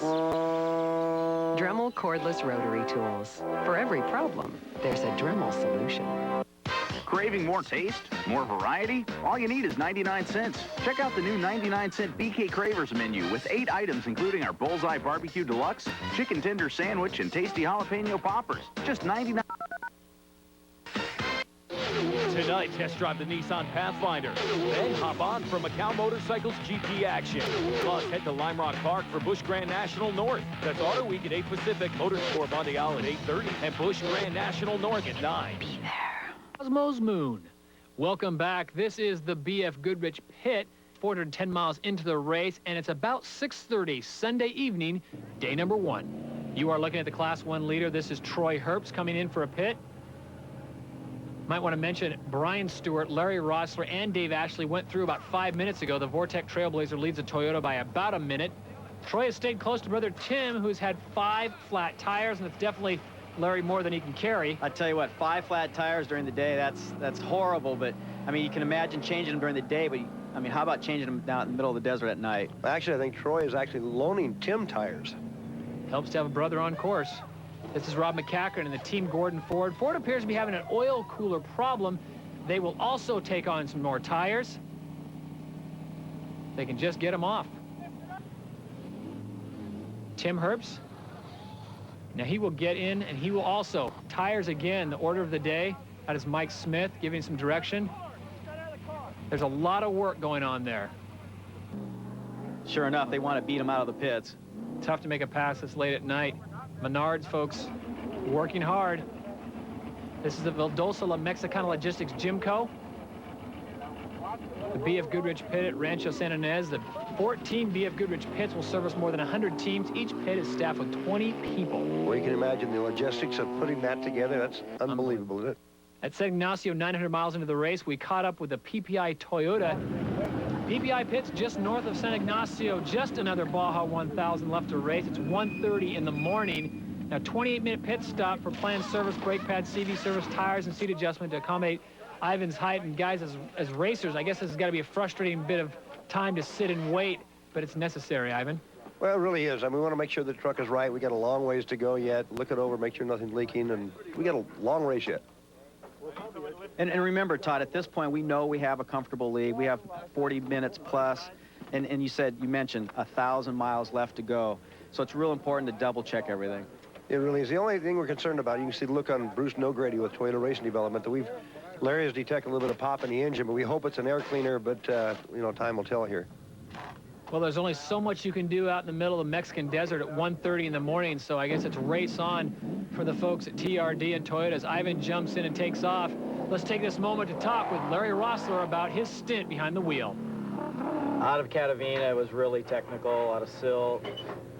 Dremel cordless rotary tools. For every problem, there's a Dremel solution. Craving more taste? More variety? All you need is 99 cents. Check out the new 99-cent BK Cravers menu with 8 items, including our Bullseye Barbecue Deluxe, Chicken Tender Sandwich, and Tasty Jalapeno Poppers. Just 99. Tonight, test drive the Nissan Pathfinder. Then hop on for Macau Motorcycles GP action. Plus, head to Lime Rock Park for Busch Grand National North. That's Auto Week at 8 Pacific, Motorsport Mondial at 8:30, and Busch Grand National North at 9. Be there. Cosmos Moon. Welcome back. This is the BF Goodrich Pit, 410 miles into the race, and it's about 6:30 Sunday evening, day number 1. You are looking at the Class 1 leader. This is Troy Herbst coming in for a pit. Might want to mention Brian Stewart, Larry Rossler, and Dave Ashley went through about 5 minutes ago. The Vortec Trailblazer leads the Toyota by about a minute. Troy has stayed close to brother Tim, who's had 5 flat tires, and it's definitely Larry more than he can carry. I tell you what, 5 flat tires during the day, that's horrible. But I mean, you can imagine changing them during the day, but I mean, how about changing them down in the middle of the desert at night? Actually, I think Troy is actually loaning Tim tires. Helps to have a brother on course. This is Rob McCackern and the team Gordon Ford. Ford appears to be having an oil cooler problem. They will also take on some more tires. They can just get them off. Tim Herbst. Now he will get in, and he will also tires again. The order of the day. That is Mike Smith giving some direction. There's a lot of work going on there. Sure enough, they want to beat him out of the pits. Tough to make a pass this late at night. Menards, folks, working hard. This is the Valdosa La Mexicana Logistics Gymco. The BF Goodrich pit at Rancho San Ynez. The 14 BF Goodrich pits will service more than 100 teams. Each pit is staffed with 20 people. Well, you can imagine the logistics of putting that together. That's unbelievable, isn't it? At San Ignacio, 900 miles into the race, we caught up with the PPI Toyota. PPI pits just north of San Ignacio, just another Baja 1000 left to race. It's 1:30 in the morning. Now, 28-minute pit stop for planned service, brake pad, CV service, tires, and seat adjustment to accommodate Ivan's height. And guys, as racers, I guess this has got to be a frustrating bit of time to sit and wait, but it's necessary, Ivan. Well, it really is. I mean, we want to make sure the truck is right. We got a long ways to go yet. Look it over, make sure nothing's leaking, and we got a long race yet. And remember, Todd, at this point, we know we have a comfortable lead. We have 40 minutes plus, and you mentioned 1,000 miles left to go. So it's real important to double-check everything. It really is. The only thing we're concerned about, you can see the look on Bruce Nogrady with Toyota Racing Development, that Larry has detected a little bit of pop in the engine, but we hope it's an air cleaner, but, you know, time will tell here. Well, there's only so much you can do out in the middle of the Mexican desert at 1:30 in the morning, so I guess it's race on for the folks at TRD and Toyota as Ivan jumps in and takes off. Let's take this moment to talk with Larry Rossler about his stint behind the wheel. Out of Catavina, it was really technical, out of Silt.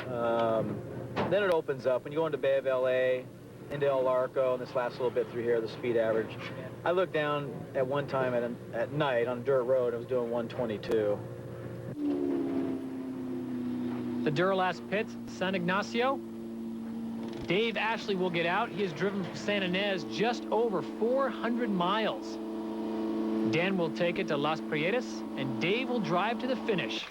Then it opens up. When you go into Bay of LA, into El Arco, and this last little bit through here, the speed average. I looked down at one time at night on a dirt road, I was doing 122. The Duralast pits, San Ignacio. Dave Ashley will get out. He has driven from San Ynez just over 400 miles. Dan will take it to Las Prietas, and Dave will drive to the finish.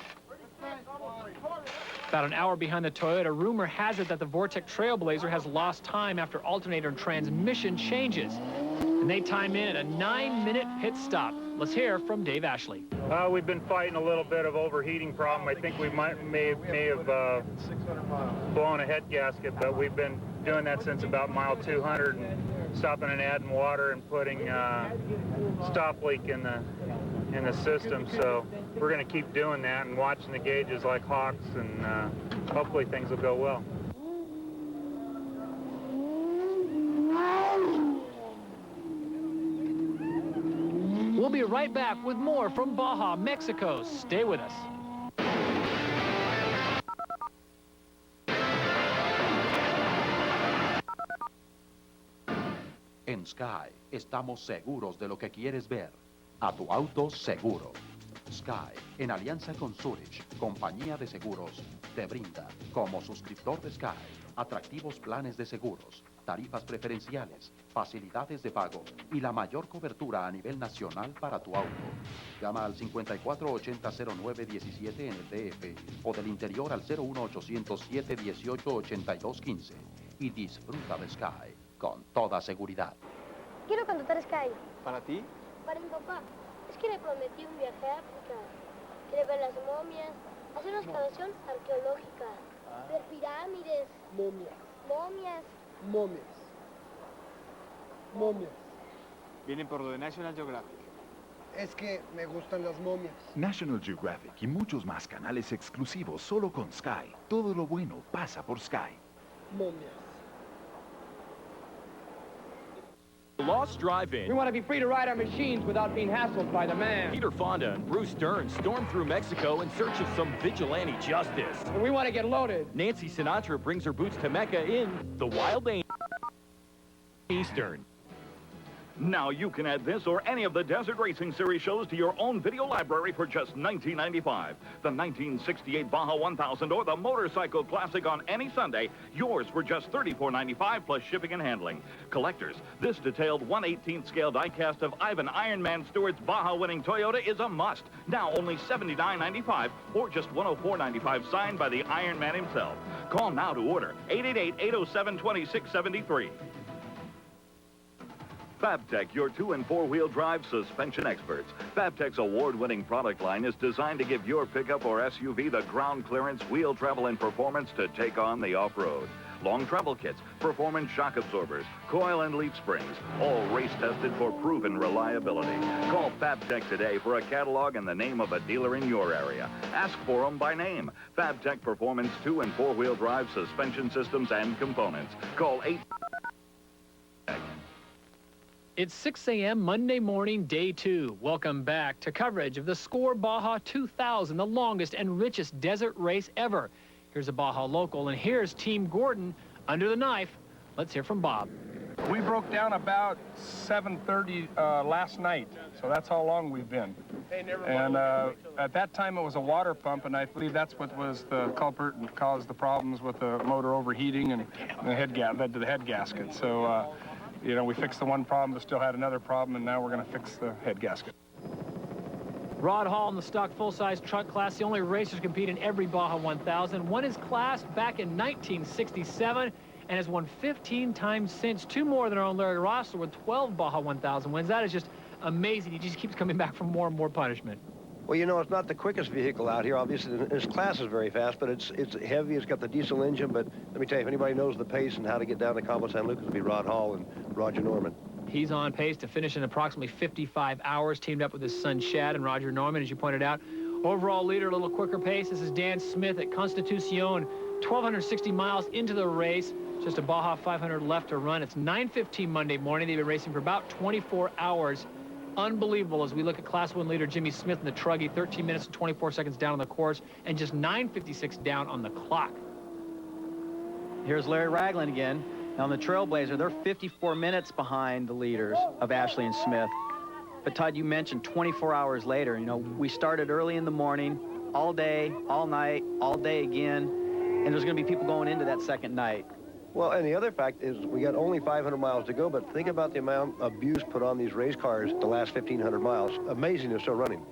About an hour behind the Toyota, rumor has it that the Vortec Trailblazer has lost time after alternator and transmission changes. And they time in at a 9-minute pit stop. Let's hear from Dave Ashley. We've been fighting a little bit of overheating problem. I think we may have blown a head gasket, but we've been doing that since about mile 200, and stopping and adding water and putting stop leak in the system. So we're going to keep doing that and watching the gauges like hawks, and hopefully things will go well. We'll be right back with more from Baja, Mexico. Stay with us. En Sky, estamos seguros de lo que quieres ver. A tu auto seguro. Sky, en alianza con Zurich, compañía de seguros, te brinda, como suscriptor de Sky, atractivos planes de seguros, tarifas preferenciales, facilidades de pago y la mayor cobertura a nivel nacional para tu auto. Llama al 5480-0917 en el DF o del interior al 01807-188215 y disfruta de Sky con toda seguridad. Quiero contratar Sky. ¿Para ti? Para mi papá. Es que le prometí un viaje a África. Quiere ver las momias, hacer una excavación arqueológica, ver pirámides. Momias. Momias. Momias. Momias. Vienen por lo de National Geographic. Es que me gustan las momias. National Geographic y muchos más canales exclusivos solo con Sky. Todo lo bueno pasa por Sky. Momias. Lost Drive-In. We want to be free to ride our machines without being hassled by the man. Peter Fonda and Bruce Dern storm through Mexico in search of some vigilante justice. And we want to get loaded. Nancy Sinatra brings her boots to Mecca in The Wild Eastern. Now you can add this or any of the Desert Racing Series shows to your own video library for just $19.95. The 1968 Baja 1000 or the Motorcycle Classic on any Sunday, yours for just $34.95 plus shipping and handling. Collectors, this detailed 1/18th scale diecast of Ivan Ironman Stewart's Baja-winning Toyota is a must. Now only $79.95 or just $104.95 signed by the Ironman himself. Call now to order 888-807-2673. Fabtech, your 2- and 4-wheel drive suspension experts. Fabtech's award-winning product line is designed to give your pickup or SUV the ground clearance, wheel travel, and performance to take on the off-road. Long travel kits, performance shock absorbers, coil and leaf springs, all race-tested for proven reliability. Call Fabtech today for a catalog and the name of a dealer in your area. Ask for them by name. Fabtech Performance 2- and 4-wheel drive suspension systems and components. Call 8... It's 6 a.m. Monday morning, day 2. Welcome back to coverage of the Score Baja 2000, the longest and richest desert race ever. Here's a Baja local, and here's Team Gordon under the knife. Let's hear from Bob. We broke down about 7:30 last night, so that's how long we've been. And at that time it was a water pump, and I believe that's what was the culprit and caused the problems with the motor overheating and the led to the head gasket. So. You know, we fixed the one problem, but still had another problem, and now we're going to fix the head gasket. Rod Hall in the stock full-size truck class, the only racers compete in every Baja 1000. Won his class back in 1967 and has won 15 times since. 2 more than our own Larry Rossler with 12 Baja 1000 wins. That is just amazing. He just keeps coming back for more and more punishment. Well, you know, it's not the quickest vehicle out here. Obviously, his class is very fast, but it's heavy. It's got the diesel engine. But let me tell you, if anybody knows the pace and how to get down to Cabo San Lucas, it'll be Rod Hall and Roger Norman. He's on pace to finish in approximately 55 hours, teamed up with his son Shad and Roger Norman, as you pointed out. Overall leader, a little quicker pace. This is Dan Smith at Constitucion, 1,260 miles into the race. Just a Baja 500 left to run. It's 9:15 Monday morning. They've been racing for about 24 hours. Unbelievable as we look at Class 1 leader Jimmy Smith in the Truggy, 13 minutes and 24 seconds down on the course, and just 9:56 down on the clock. Here's Larry Ragland again. Now on the Trailblazer, they're 54 minutes behind the leaders of Ashley and Smith. But Todd, you mentioned 24 hours later. You know, we started early in the morning, all day, all night, all day again, and there's going to be people going into that second night. Well, and the other fact is we got only 500 miles to go, but think about the amount of abuse put on these race cars the last 1,500 miles. Amazing they're still running.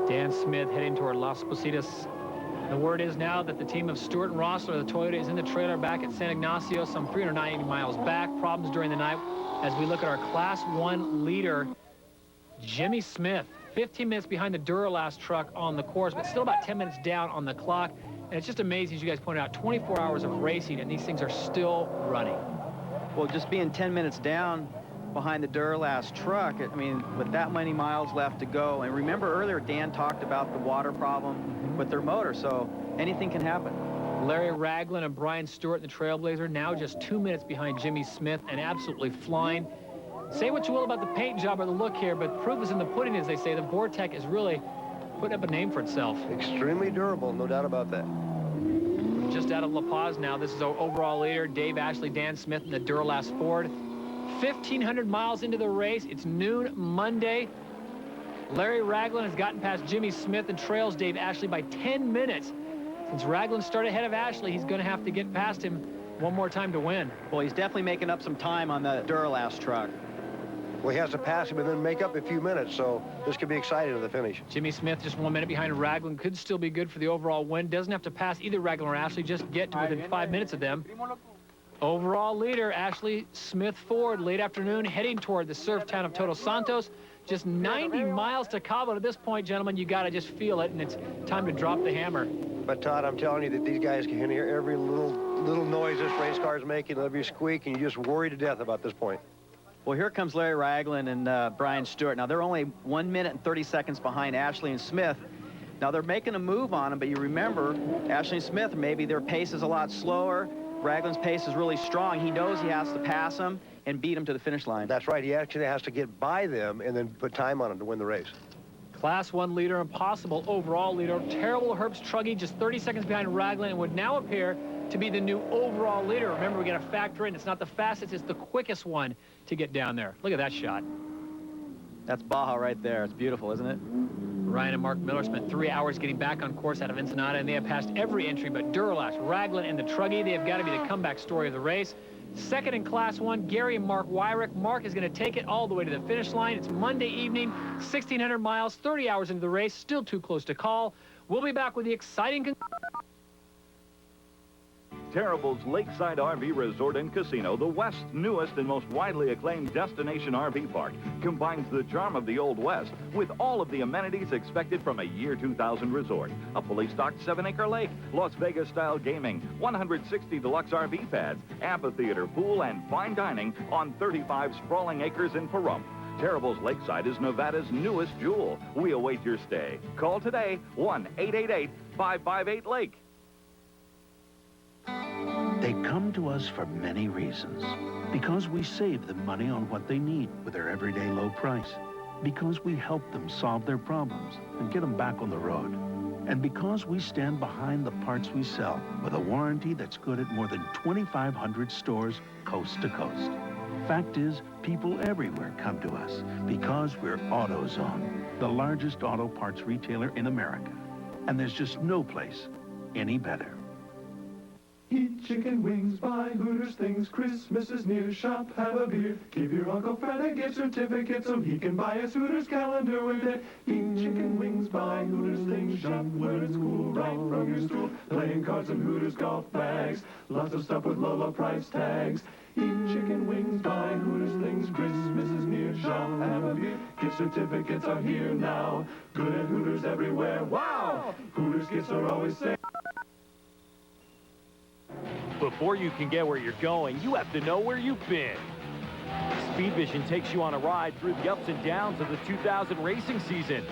Dan Smith heading toward Las Positas. The word is now that the team of Stewart and Rossler, the Toyota, is in the trailer back at San Ignacio, some 390 miles back. Problems during the night as we look at our Class 1 leader, Jimmy Smith. 15 minutes behind the Duralast truck on the course, but still about 10 minutes down on the clock. And it's just amazing, as you guys pointed out, 24 hours of racing, and these things are still running. Well, just being 10 minutes down behind the Duralast truck, I mean, with that many miles left to go. And remember earlier, Dan talked about the water problem with their motor, so anything can happen. Larry Ragland and Brian Stewart, the Trailblazer, now just 2 minutes behind Jimmy Smith and absolutely flying. Say what you will about the paint job or the look here, but proof is in the pudding, as they say. The Vortec is really putting up a name for itself. Extremely durable, no doubt about that. Just out of La Paz now. This is our overall leader, Dave Ashley, Dan Smith, and the Duralast Ford. 1,500 miles into the race. It's noon Monday. Larry Ragland has gotten past Jimmy Smith and trails Dave Ashley by 10 minutes. Since Ragland started ahead of Ashley, he's going to have to get past him one more time to win. Well, he's definitely making up some time on the Duralast truck. Well, he has to pass him and then make up a few minutes, so this could be exciting to the finish. Jimmy Smith just 1 minute behind Raglan, could still be good for the overall win. Doesn't have to pass either Raglan or Ashley, just get to within 5 minutes of them. Overall leader, Ashley Smith Ford, late afternoon, heading toward the surf town of Todos Santos. Just 90 miles to Cabo. At this point, gentlemen, you got to just feel it, and it's time to drop the hammer. But, Todd, I'm telling you that these guys can hear every little noise this race car is making, every squeak, and you just worry to death about this point. Well, here comes Larry Raglan and Brian Stewart. Now, they're only 1 minute and 30 seconds behind Ashley and Smith. Now, they're making a move on them, but you remember, Ashley and Smith, maybe their pace is a lot slower. Raglan's pace is really strong. He knows he has to pass them and beat them to the finish line. That's right. He actually has to get by them and then put time on them to win the race. Class 1 leader and possible overall leader. Terrible Herbst Truggy, just 30 seconds behind Raglan, and would now appear to be the new overall leader. Remember, we got to factor in, it's not the fastest, it's the quickest one to get down there. Look at that shot. That's Baja right there. It's beautiful, isn't it? Ryan and Mark Miller spent 3 hours getting back on course out of Ensenada, and they have passed every entry but Duralash, Raglan, and the Truggy. They have got to be the comeback story of the race. Second in Class 1, Gary and Mark Wyrick. Mark is going to take it all the way to the finish line. It's Monday evening, 1,600 miles, 30 hours into the race, still too close to call. We'll be back with the exciting... Terrible's Lakeside RV Resort and Casino, the West's newest and most widely acclaimed destination RV park, combines the charm of the Old West with all of the amenities expected from a year 2000 resort. A fully stocked 7-acre lake, Las Vegas-style gaming, 160 deluxe RV pads, amphitheater, pool, and fine dining on 35 sprawling acres in Pahrump. Terrible's Lakeside is Nevada's newest jewel. We await your stay. Call today, 1-888-558-LAKE. They come to us for many reasons. Because we save them money on what they need with their everyday low price. Because we help them solve their problems and get them back on the road. And because we stand behind the parts we sell with a warranty that's good at more than 2,500 stores coast to coast. Fact is, people everywhere come to us because we're AutoZone, the largest auto parts retailer in America. And there's just no place any better. Eat chicken wings, buy Hooters things, Christmas is near, shop, have a beer. Give your Uncle Fred a gift certificate so he can buy us Hooters calendar with it. Eat chicken wings, buy Hooters things, shop where it's cool, right from your stool. Playing cards and Hooters golf bags, lots of stuff with low price tags. Eat chicken wings, buy Hooters things, Christmas is near, shop, have a beer. Gift certificates are here now, good at Hooters everywhere, wow! Hooters gifts are always safe. Before you can get where you're going, you have to know where you've been. SpeedVision takes you on a ride through the ups and downs of the 2000 racing season.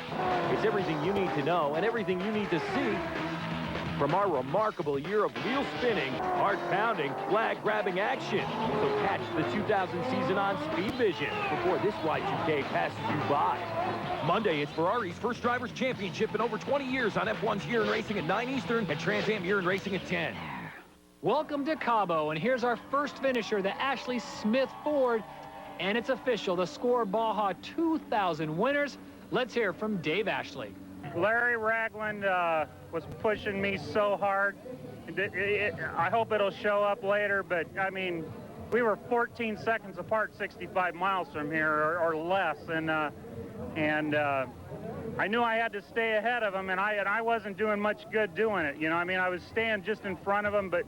It's everything you need to know and everything you need to see from our remarkable year of wheel spinning, heart pounding, flag grabbing action. So catch the 2000 season on SpeedVision before this Y2K passes you by. Monday, it's Ferrari's first Drivers' Championship in over 20 years on F1's Year in Racing at 9 Eastern and Trans Am Year in Racing at 10. Welcome to Cabo, and here's our first finisher, the Ashley Smith Ford, and it's official, the Score Baja 2000 winners. Let's hear from Dave Ashley. Larry Raglan was pushing me so hard. I hope it'll show up later, but I mean, we were 14 seconds apart 65 miles from here or less, and I knew I had to stay ahead of him, and I wasn't doing much good doing it. You know, I mean, I was staying just in front of him, but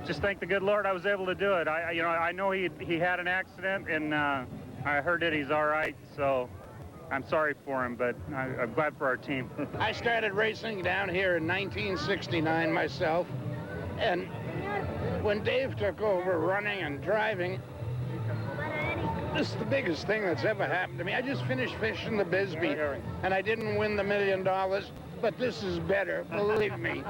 just thank the good Lord I was able to do it. I know he had an accident, and I heard that he's all right, so I'm sorry for him, but I'm glad for our team. I started racing down here in 1969 myself, and when Dave took over running and driving, this is the biggest thing that's ever happened to me. I just finished fishing the Bisbee, and I didn't win the $1 million, but this is better, believe me.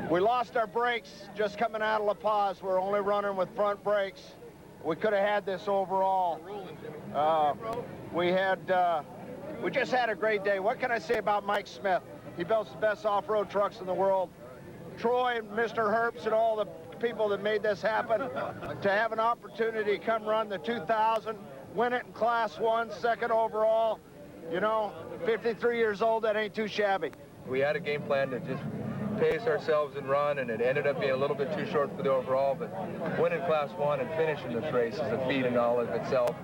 We lost our brakes just coming out of La Paz. We're only running with front brakes. We could have had this overall. We just had a great day. What can I say about Mike Smith? He builds the best off-road trucks in the world. Troy and Mr. Herbst and all the people that made this happen, to have an opportunity to come run the 2000, win it in Class 1, second overall. You know, 53 years old, that ain't too shabby. We had a game plan to just pace ourselves and run, and it ended up being a little bit too short for the overall, but winning Class 1 and finishing this race is a feat in all of itself.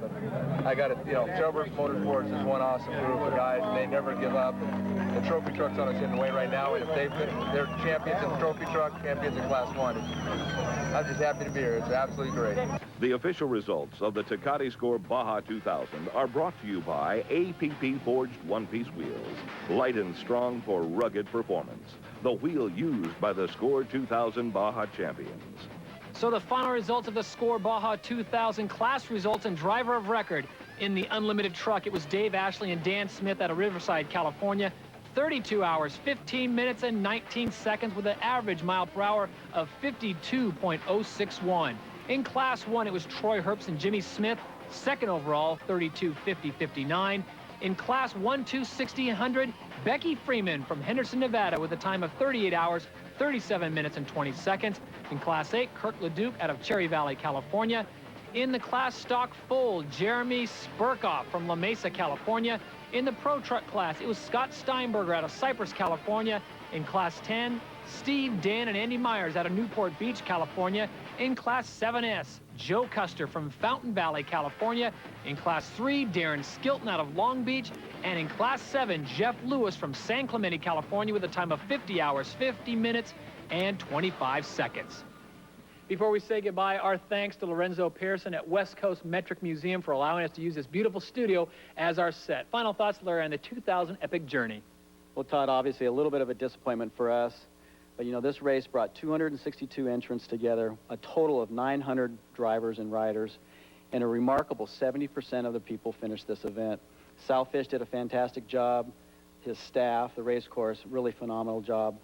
And I got to, Trailbirds Motorsports is one awesome group of guys, and they never give up. And the trophy truck's on us in the way right now, and if they're champions in the trophy truck, champions in Class 1. I'm just happy to be here. It's absolutely great. The official results of the Tecate Score Baja 2000 are brought to you by APP Forged one-piece wheels, light and strong for rugged performance. The wheel used by the Score 2000 Baja champions. So the final results of the Score Baja 2000 class results and driver of record in the unlimited truck. It was Dave Ashley and Dan Smith out of Riverside, California. 32 hours, 15 minutes, and 19 seconds with an average mile per hour of 52.061. In Class 1, it was Troy Herbst and Jimmy Smith, second overall, 32.50.59. In Class 1, 260, 100, Becky Freeman from Henderson, Nevada, with a time of 38 hours, 37 minutes, and 20 seconds. In Class 8, Kirk LeDuc out of Cherry Valley, California. In the Class Stock Full, Jeremy Spurkoff from La Mesa, California. In the Pro Truck class, it was Scott Steinberger out of Cypress, California. In Class 10, Steve, Dan, and Andy Myers out of Newport Beach, California. In Class 7S, Joe Custer from Fountain Valley, California. In Class 3, Darren Skilton out of Long Beach. And in Class 7, Jeff Lewis from San Clemente, California, with a time of 50 hours, 50 minutes, and 25 seconds. Before we say goodbye, our thanks to Lorenzo Pearson at West Coast Metric Museum for allowing us to use this beautiful studio as our set. Final thoughts, Larry, on the 2000 Epic Journey. Well, Todd, obviously a little bit of a disappointment for us. But, this race brought 262 entrants together, a total of 900 drivers and riders, and a remarkable 70% of the people finished this event. Sal Fish did a fantastic job. His staff, the race course, really phenomenal job.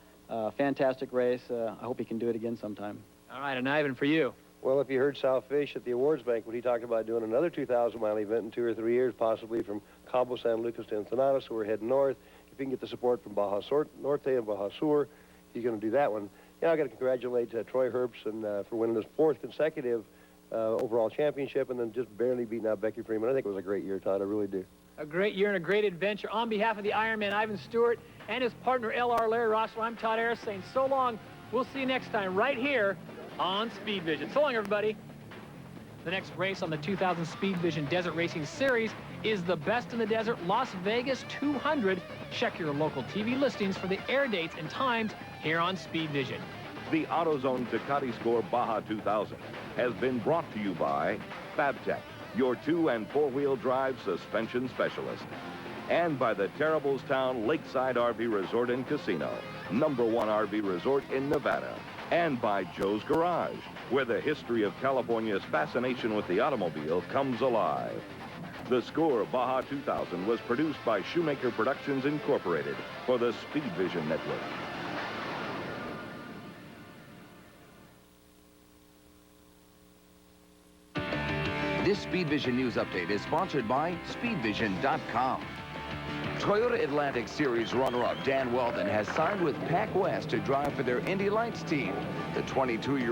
Fantastic race. I hope he can do it again sometime. All right, and Ivan, for you. Well, if you heard Sal Fish at the awards banquet, he talked about doing another 2,000-mile event in 2 or 3 years, possibly from Cabo San Lucas to Ensenada, so we're heading north. If he can get the support from Baja Norte and Baja Sur, he's going to do that one. And I've got to congratulate Troy Herbst for winning his 4th consecutive overall championship and then just barely beating out Becky Freeman. I think it was a great year, Todd. I really do. A great year and a great adventure. On behalf of the Ironman, Ivan Stewart, and his partner, LR Larry Rossler, I'm Todd Harris saying so long. We'll see you next time right here on SpeedVision. So long, everybody. The next race on the 2000 SpeedVision Desert Racing Series is the Best in the Desert Las Vegas 200. Check your local TV listings for the air dates and times here on SpeedVision. The AutoZone Tecate Score Baja 2000 has been brought to you by Fabtech, your 2- and 4-wheel drive suspension specialist, and by the Terriblestown Lakeside RV Resort and Casino, #1 RV resort in Nevada, and by Joe's Garage, where the history of California's fascination with the automobile comes alive. The Score Baja 2000 was produced by Shoemaker Productions Incorporated for the SpeedVision Network. This SpeedVision News Update is sponsored by SpeedVision.com. Toyota Atlantic Series runner-up Dan Weldon has signed with PacWest to drive for their Indy Lights team. The 22-year-old